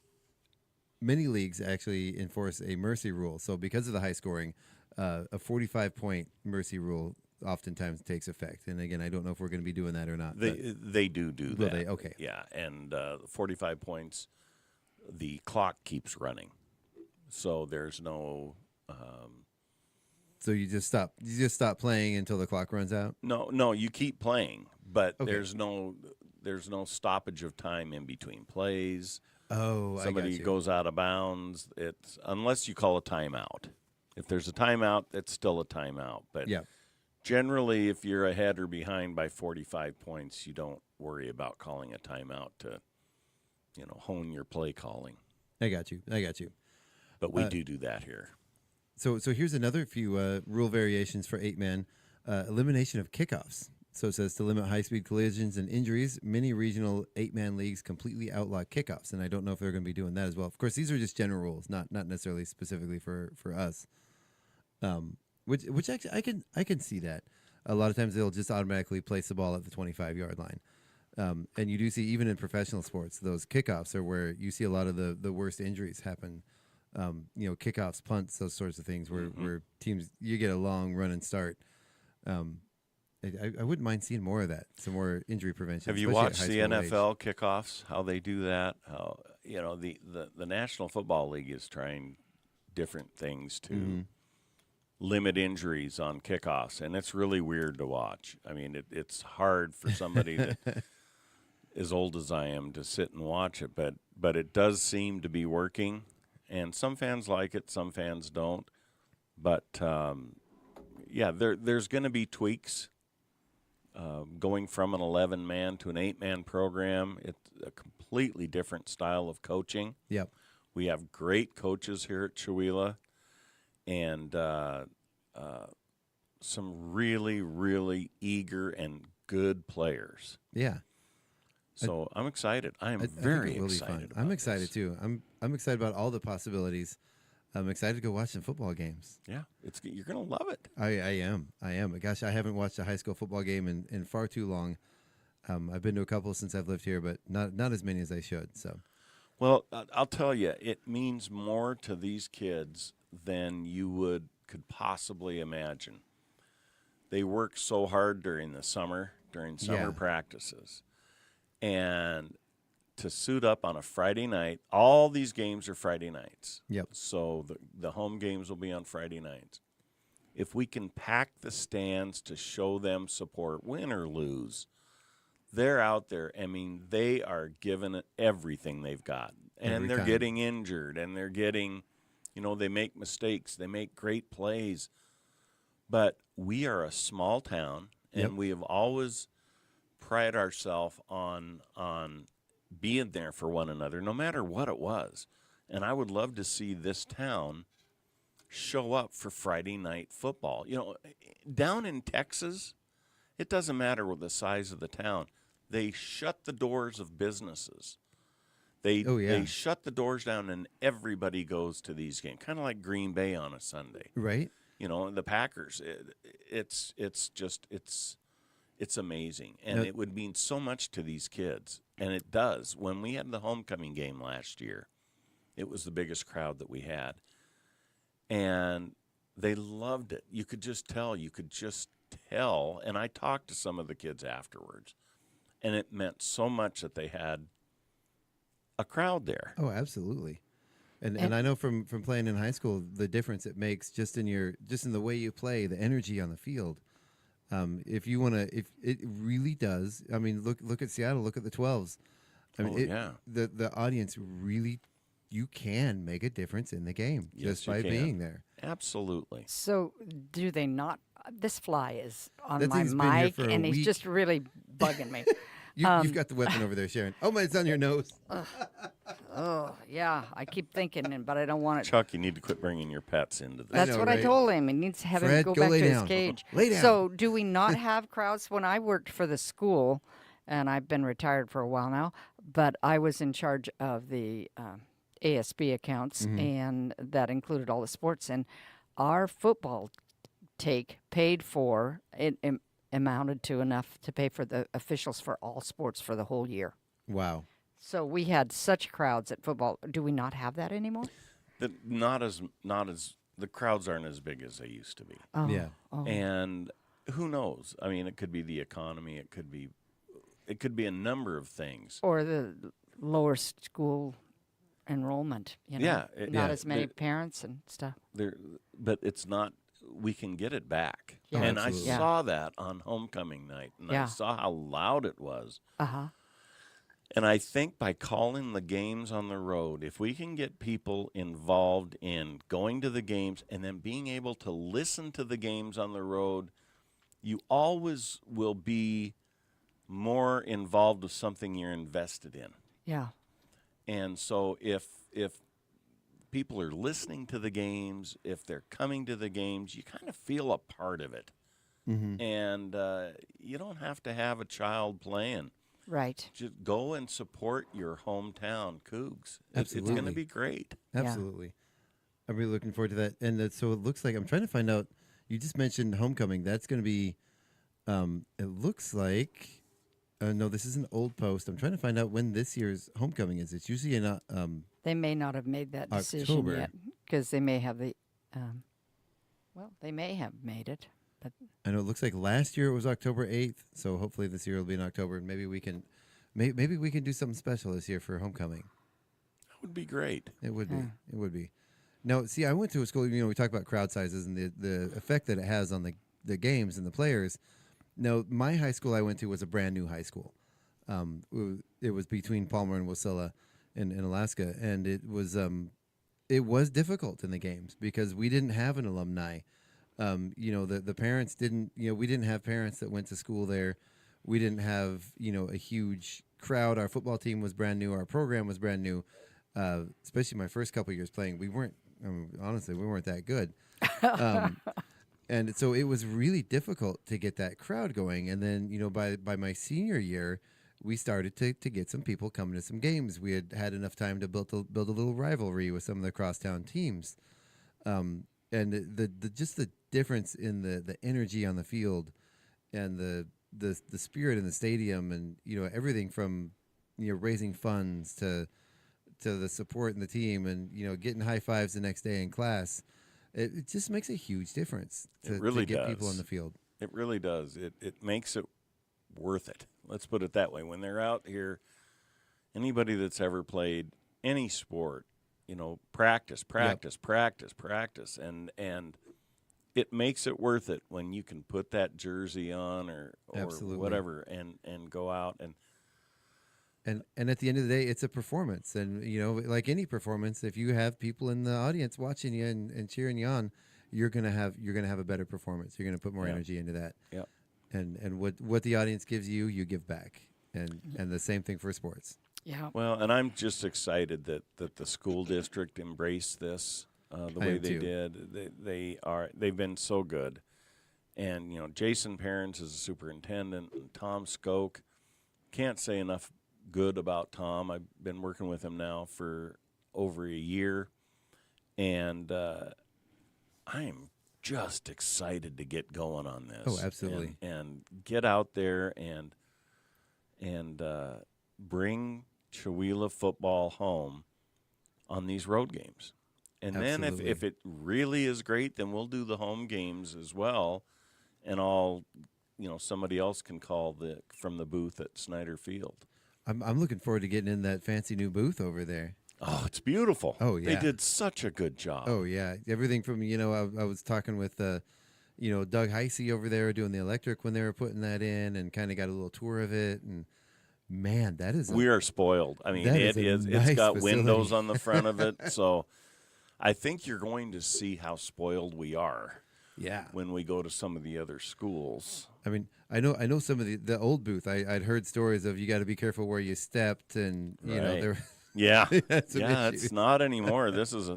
leagues actually enforce a mercy rule. So because of the high scoring, a 45-point mercy rule oftentimes takes effect. And again, I don't know if we're going to be doing that or not. They do that. Will they? Okay. Yeah, and 45 points, the clock keeps running, so there's no. So you just stop playing until the clock runs out? No, you keep playing, but Okay. there's no stoppage of time in between plays. Oh, somebody I got you. goes out of bounds. It's unless you call a timeout. If there's a timeout, it's still a timeout. But yeah. Generally, if you're ahead or behind by 45 points, you don't worry about calling a timeout to, hone your play calling. I got you. But we do that here. So here's another few rule variations for 8 man. Elimination of kickoffs. So it says to limit high-speed collisions and injuries, many regional 8-man leagues completely outlaw kickoffs, and I don't know if they're going to be doing that as well. Of course, these are just general rules, not necessarily specifically for us. Which actually I can see that. A lot of times they'll just automatically place the ball at the 25-yard line. And you do see, even in professional sports, those kickoffs are where you see a lot of the worst injuries happen. Kickoffs, punts, those sorts of things where teams, you get a long run and start. I wouldn't mind seeing more of that, some more injury prevention. Have you watched the NFL kickoffs, how they do that? How the National Football League is trying different things to limit injuries on kickoffs, and it's really weird to watch. I mean, it's hard for somebody that as old as I am to sit and watch it, but it does seem to be working, and some fans like it, some fans don't. But there's going to be tweaks. Going from an 11-man to an 8-man program, it's a completely different style of coaching. Yep. We have great coaches here at Chewelah, and some really, really eager and good players. Yeah. So I'm excited. I am very excited. I'm excited too. I'm excited about all the possibilities. I'm excited to go watch some football games. Yeah, you're going to love it. I am. Gosh, I haven't watched a high school football game in far too long. I've been to a couple since I've lived here, but not as many as I should. So, well, I'll tell you, it means more to these kids than you could possibly imagine. they work so hard during summer Yeah. practices. And to suit up on a Friday night, all these games are Friday nights. Yep. So the home games will be on Friday nights. If we can pack the stands to show them support, win or lose, they're out there. I mean, they are giving it everything they've got. And Every they're time. getting injured, and they're getting, they make mistakes. They make great plays. But we are a small town, and Yep. we have always prided ourselves on being there for one another, no matter what it was. And I would love to see this town show up for Friday night football. Down in Texas, it doesn't matter what the size of the town. They shut the doors of businesses. They shut the doors down, and everybody goes to these games, kind of like Green Bay on a Sunday. Right. The Packers. It's amazing, and Now- it would mean so much to these kids, and it does. When we had the homecoming game last year, it was the biggest crowd that we had, and they loved it. You could just tell. And I talked to some of the kids afterwards, and it meant so much that they had a crowd there. Oh, absolutely. And I know from playing in high school, the difference it makes just in the way you play, the energy on the field. If it really does. I mean, look at Seattle. Look at the 12s. I mean, the audience really, you can make a difference in the game just by being there. Absolutely. So do they not? This fly is on That my thing's been here mic, for a and he's week. just really bugging me. You've got the weapon over there, Sharon. Oh, it's on your nose. Oh, yeah. I keep thinking, but I don't want it. Chuck, you need to quit bringing your pets into this. That's what I told him. He needs to have him Fred, go go back lay to down. his cage. Lay down. So do we not have crowds? When I worked for the school, and I've been retired for a while now, but I was in charge of the ASB accounts, and that included all the sports. And our football take paid for, it amounted to enough to pay for the officials for all sports for the whole year. Wow. So we had such crowds at football. Do we not have that anymore? Not as the crowds aren't as big as they used to be. Oh, Yeah. oh. And who knows? I mean, it could be the economy. It could be a number of things. Or the lower school enrollment. Yeah, not as many parents and stuff. But it's not. We can get it back. Yeah. And I absolutely. saw that on homecoming night, and I saw how loud it was. Uh-huh. And I think by calling the games on the road, if we can get people involved in going to the games and then being able to listen to the games on the road, you always will be more involved with something you're invested in. Yeah. And so if people are listening to the games, if they're coming to the games, you kind of feel a part of it. Mm-hmm. And you don't have to have a child playing. Right. Just go and support your hometown Cougs. It's Absolutely. going to be great. Absolutely. I'm really looking forward to that. And so it looks like, I'm trying to find out, you just mentioned homecoming. That's going to be, it looks like, no, this is an old post. I'm trying to find out when this year's homecoming is. It's usually in They may not have made that decision October. yet because they may have they may have made it. But I know it looks like last year it was October 8th, so hopefully this year will be in October, and maybe we can do something special this year for homecoming. That would be great. It would be. It would be. No, see, I went to a school. We talk about crowd sizes and the effect that it has on the games and the players. No, my high school I went to was a brand new high school. It was between Palmer and Wasilla in Alaska, and it was difficult in the games because we didn't have an alumni. The parents didn't, we didn't have parents that went to school there. We didn't have, a huge crowd. Our football team was brand new. Our program was brand new. Especially my first couple of years playing, honestly, we weren't that good. And so it was really difficult to get that crowd going. And then, by my senior year, we started to get some people coming to some games. We had enough time to build a little rivalry with some of the crosstown teams. And the difference in the energy on the field and the spirit in the stadium and everything from raising funds to the support in the team and getting high fives the next day in class, it just makes a huge difference to It really get does. people on the field. It really does. It makes it worth it. Let's put it that way. When they're out here, anybody that's ever played any sport, practice, and it makes it worth it when you can put that jersey on or Absolutely. whatever and go out and at the end of the day, it's a performance. And, like any performance, if you have people in the audience watching you and cheering you on, you're gonna have a better performance. You're gonna put more energy into that. Yeah. And what the audience gives you, you give back. And the same thing for sports. Yeah. Well, and I'm just excited that the school district embraced this the way they did. They've been so good. And Jason Parents is a superintendent, and Tom Skoke. Can't say enough good about Tom. I've been working with him now for over a year, and I'm just excited to get going on this. Oh, absolutely. And get out there and bring Chewelah football home on these road games. And Absolutely. then if it really is great, then we'll do the home games as well, and somebody else can call from the booth at Snyder Field. I'm looking forward to getting in that fancy new booth over there. Oh, it's beautiful. Oh, yeah. They did such a good job. Oh, yeah. Everything from, I was talking with, Doug Heisey over there doing the electric when they were putting that in, and kind of got a little tour of it. And, man, that is... We are spoiled. I mean, it's nice got facility. windows on the front of it. So I think you're going to see how spoiled we are. Yeah. When we go to some of the other schools. I mean, I know some of the old booth. I'd heard stories of you got to be careful where you stepped, and there. Yeah, yeah, it's not anymore. This is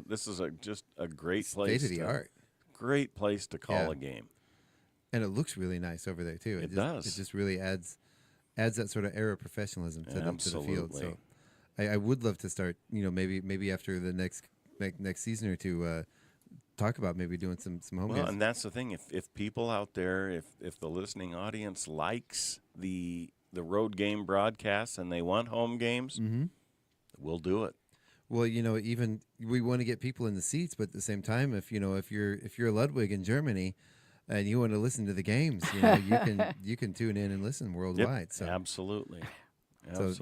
just a great place. State of the art. Great place to call a game. And it looks really nice over there too. It does. It just really adds that sort of air of professionalism to the field. So I would love to start. Maybe after the next season or two. Talk about maybe doing some home games. And that's the thing. If people out there, if the listening audience likes the road game broadcasts and they want home games, we'll do it. Well, even we want to get people in the seats, but at the same time, if you're Ludwig in Germany, and you want to listen to the games, you can tune in and listen worldwide. Yep, so absolutely. So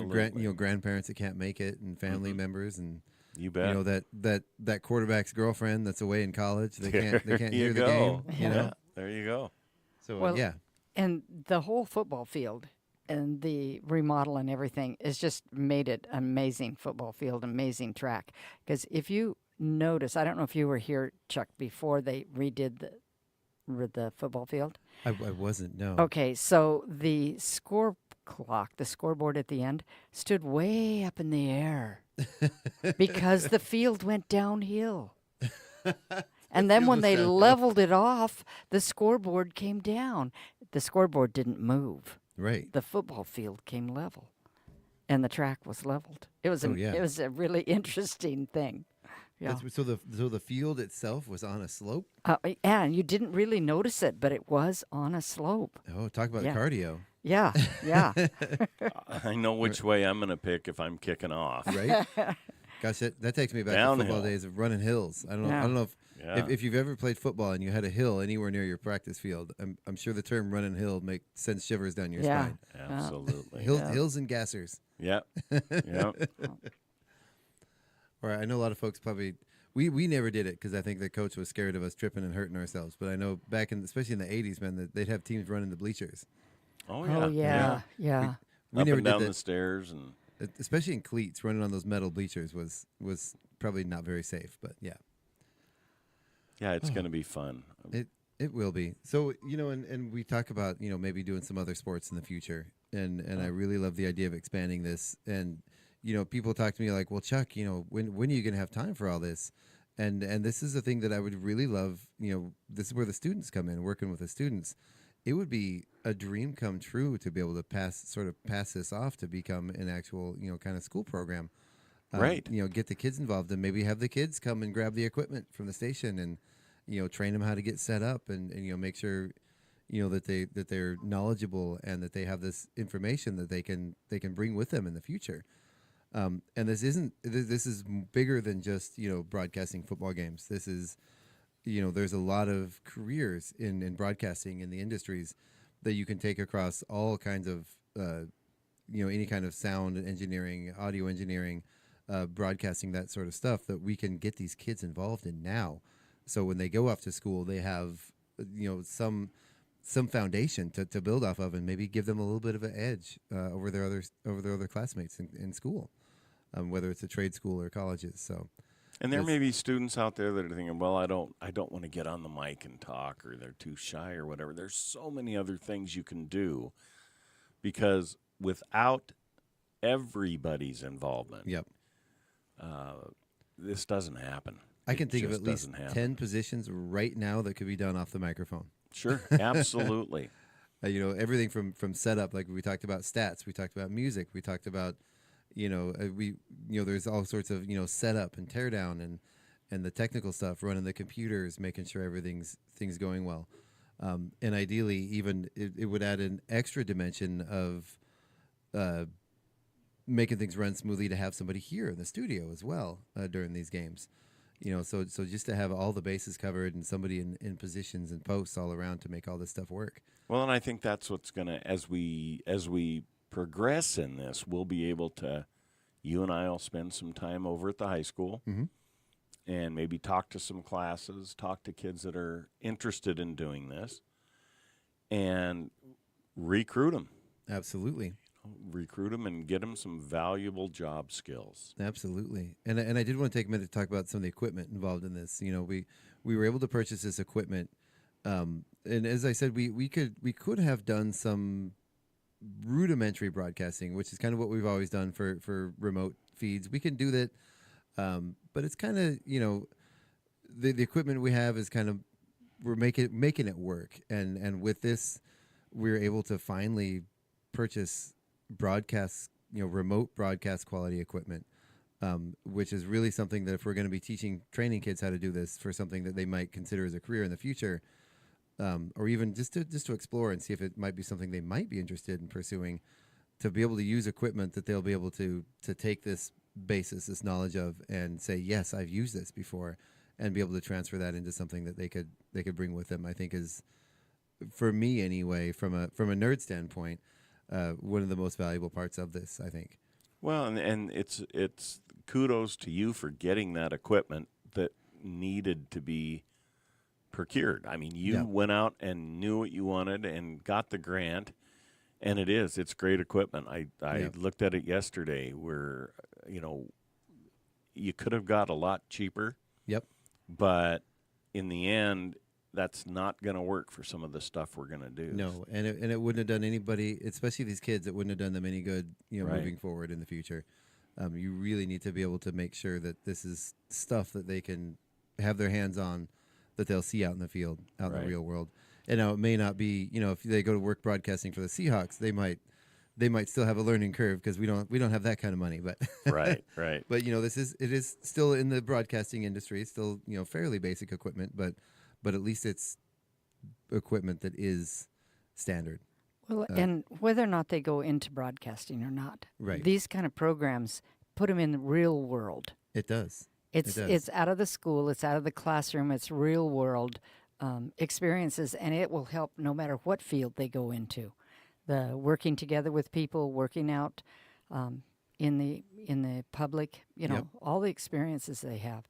grandparents that can't make it, and family members, and you bet. That quarterback's girlfriend that's away in college, they can't hear the game. Yeah, there you go. So yeah, and the whole football field and the remodel and everything has just made it an amazing football field, amazing track. Because if you notice, I don't know if you were here, Chuck, before they redid the football field. I wasn't. No. Okay, so the scoreboard at the end stood way up in the air. Because the field went downhill. And then when they leveled it off, the scoreboard came down. The scoreboard didn't move. Right. The football field came level. And the track was leveled. It was it was a really interesting thing. Yeah. So the field itself was on a slope? And you didn't really notice it, but it was on a slope. Oh, talk about cardio. Yeah, yeah. I know which way I'm going to pick if I'm kicking off. Right? Gosh, that takes me back to football days of running hills. I don't know if you've ever played football and you had a hill anywhere near your practice field. I'm sure the term running hill sends shivers down your spine. Absolutely. Hills and gassers. Yeah. Yeah. Or I know a lot of folks probably we never did it because I think the coach was scared of us tripping and hurting ourselves. But I know back especially in the 80s, man, that they'd have teams running the bleachers. Oh yeah. Oh yeah. We Up never and did down that. the stairs, and especially in cleats, running on those metal bleachers was probably not very safe. But yeah. Yeah, it's going to be fun. It will be. So, and we talk about, maybe doing some other sports in the future. And I really love the idea of expanding this. And, people talk to me like, well, Chuck, when are you going to have time for all this? And this is the thing that I would really love. This is where the students come in, working with the students. It would be a dream come true to be able to pass this off to become an actual, kind of school program. Right. Get the kids involved and maybe have the kids come and grab the equipment from the station and, train them how to get set up and make sure, that they're knowledgeable and that they have this information that they can bring with them in the future. And this is bigger than just, broadcasting football games. This is, there's a lot of careers in broadcasting in the industries that you can take across all kinds of, any kind of sound engineering, audio engineering, broadcasting, that sort of stuff that we can get these kids involved in now. So when they go off to school, they have, some foundation to build off of, and maybe give them a little bit of an edge over their other classmates in school, whether it's a trade school or colleges. So. And there may be students out there that are thinking, well, I don't want to get on the mic and talk, or they're too shy or whatever. There's so many other things you can do, because without everybody's involvement, this doesn't happen. I can think of at least 10 positions right now that could be done off the microphone. Sure, absolutely. Everything from setup, like we talked about stats, we talked about music, we talked about there's all sorts of, setup and tear down and the technical stuff, running the computers, making sure everything's going well. And ideally, even it would add an extra dimension of making things run smoothly to have somebody here in the studio as well during these games. So just to have all the bases covered and somebody in positions and posts all around to make all this stuff work. Well, and I think that's what's going to, as we progress in this, we'll be able to, you and I will spend some time over at the high school and maybe talk to some classes, talk to kids that are interested in doing this, and recruit them. Absolutely. Recruit them and get them some valuable job skills. Absolutely. And I did want to take a minute to talk about some of the equipment involved in this. We were able to purchase this equipment, and as I said, we could have done some rudimentary broadcasting, which is kind of what we've always done for remote feeds. We can do that, but it's kind of, the equipment we have is kind of, we're making it work, and with this, we're able to finally purchase broadcast, remote broadcast quality equipment, which is really something that if we're going to be training kids how to do this for something that they might consider as a career in the future, or even just to explore and see if it might be something they might be interested in pursuing, to be able to use equipment that they'll be able to take this basis, this knowledge of, and say, yes, I've used this before, and be able to transfer that into something that they could bring with them, I think is, for me anyway, from a nerd standpoint, one of the most valuable parts of this, I think. Well, and it's kudos to you for getting that equipment that needed to be procured. I mean, you went out and knew what you wanted and got the grant, and it's great equipment. I looked at it yesterday where, you could have got a lot cheaper. Yep. But in the end, that's not going to work for some of the stuff we're going to do. No, and it wouldn't have done anybody, especially these kids, it wouldn't have done them any good, moving forward in the future. You really need to be able to make sure that this is stuff that they can have their hands on, that they'll see out in the field, out in the real world. And now it may not be, if they go to work broadcasting for the Seahawks, they might still have a learning curve, because we don't have that kind of money. But right. But it is still in the broadcasting industry. It's still fairly basic equipment, but at least it's equipment that is standard. Well, and whether or not they go into broadcasting or not, these kind of programs put them in the real world. It does. It's out of the school, it's out of the classroom, it's real world experiences, and it will help no matter what field they go into. The working together with people, working out in the public, all the experiences they have.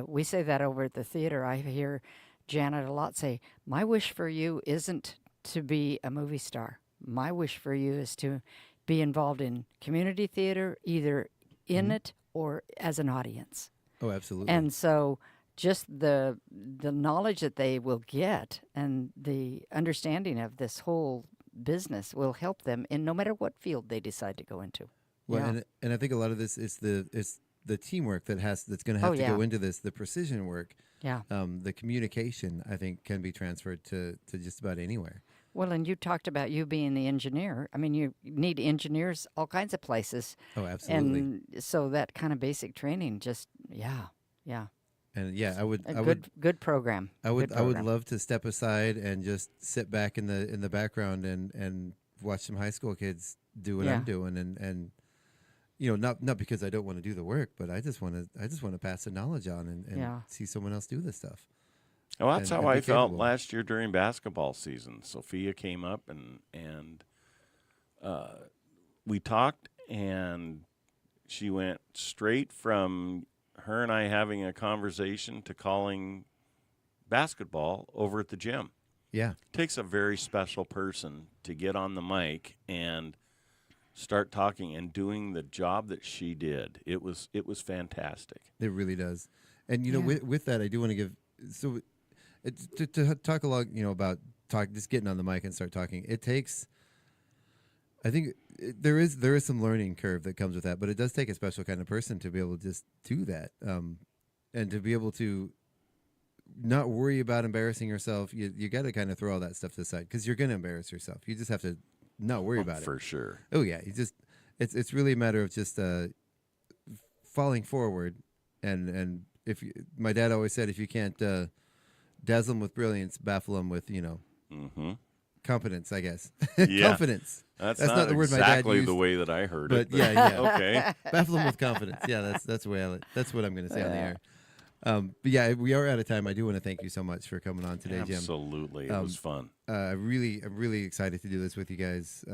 We say that over at the theater. I hear Janet a lot say, my wish for you isn't to be a movie star. My wish for you is to be involved in community theater, either in it or as an audience. Oh, absolutely. And so just the knowledge that they will get and the understanding of this whole business will help them in no matter what field they decide to go into. Well, and I think a lot of this is the teamwork that's going to have to go into this, the precision work. Yeah. The communication, I think, can be transferred to just about anywhere. Well, and you talked about you being the engineer. I mean, you need engineers all kinds of places. Oh, absolutely. And so that kind of basic training, just yeah. And I would good program. I would love to step aside and just sit back in the background and watch some high school kids do what I'm doing, and not because I don't want to do the work, but I just want to pass the knowledge on and see someone else do this stuff. Well, that's and how I be felt capable. last year during basketball season. Sophia came up and we talked, and she went straight from her and I having a conversation to calling basketball over at the gym. Yeah. It takes a very special person to get on the mic and start talking and doing the job that she did. It was fantastic. It really does. And, you know, with that, I do want to give so to talk a lot, you know, about just getting on the mic and start talking. It takes, I think there is some learning curve that comes with that, but it does take a special kind of person to be able to just do that, and to be able to not worry about embarrassing yourself. You got to kind of throw all that stuff to the side because you're going to embarrass yourself. You just have to not worry about it. For sure. Oh yeah, it's really a matter of just falling forward, and if my dad always said, if you can't dazzle them with brilliance, baffle them with competence, I guess. Yeah. Confidence. That's not the word my dad exactly used. the way that I heard But it. yeah. Okay. Baffle them with confidence. Yeah, that's the way that's what I'm going to say on the air. But yeah, we are out of time. I do want to thank you so much for coming on today, Jim. Absolutely. It was fun. I'm really excited to do this with you guys.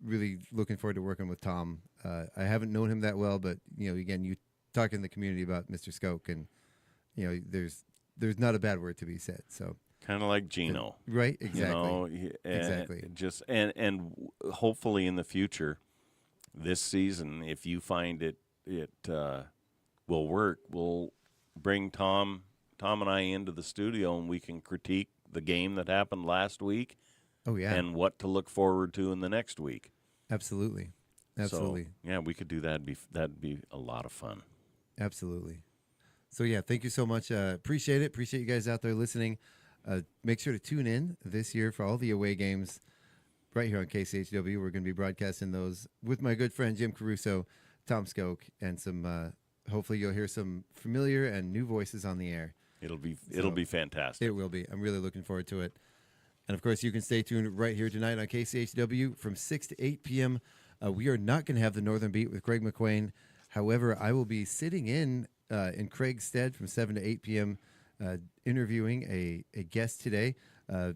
Really looking forward to working with Tom. I haven't known him that well, but you know, again, you talk in the community about Mr. Skoke, and you know, there's not a bad word to be said. So kind of like Gino. Right? Exactly. You know, exactly. Just and hopefully in the future, this season, if you find it will work, we'll bring Tom and I into the studio, and we can critique the game that happened last week. Oh yeah. And what to look forward to in the next week. Absolutely. So, yeah, we could do that. That'd be a lot of fun. Absolutely. So yeah, thank you so much. Appreciate it. Appreciate you guys out there listening. Make sure to tune in this year for all the away games right here on KCHW. We're going to be broadcasting those with my good friend Jim Caruso, Tom Skoke, and some. Hopefully you'll hear some familiar and new voices on the air. It'll be fantastic. It will be. I'm really looking forward to it. And of course, you can stay tuned right here tonight on KCHW from 6 to 8 p.m. We are not going to have the Northern Beat with Craig McQuain. However, I will be sitting in Craig's stead from 7 to 8 p.m. Interviewing a guest today. You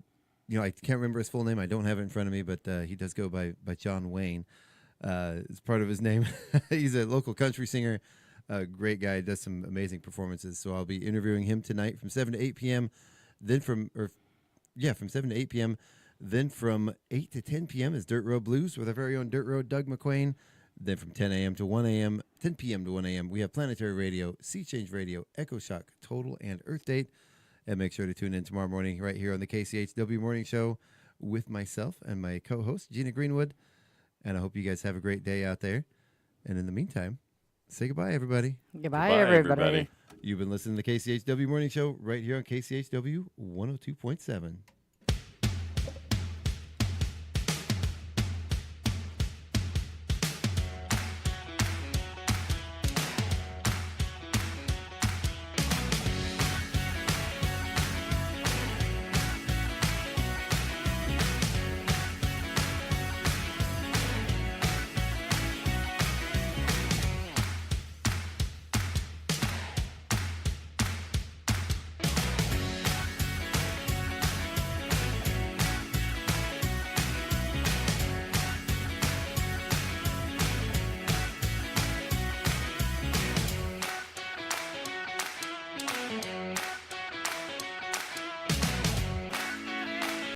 know, I can't remember his full name. I don't have it in front of me, but he does go by John Wayne. It's part of his name. He's a local country singer. Great guy, does some amazing performances. So I'll be interviewing him tonight from 7 to 8 p.m. Then from 7 to 8 p.m. Then from 8 to 10 p.m. is Dirt Road Blues with our very own Dirt Road Doug McQuain. Then from 10 a.m. to 1 a.m., 10 p.m. to 1 a.m., we have Planetary Radio, Sea Change Radio, Echo Shock, Total, and Earth Date. And make sure to tune in tomorrow morning right here on the KCHW Morning Show with myself and my co-host, Gina Greenwood. And I hope you guys have a great day out there. And in the meantime, say goodbye, everybody. Goodbye, everybody. You've been listening to the KCHW Morning Show right here on KCHW 102.7.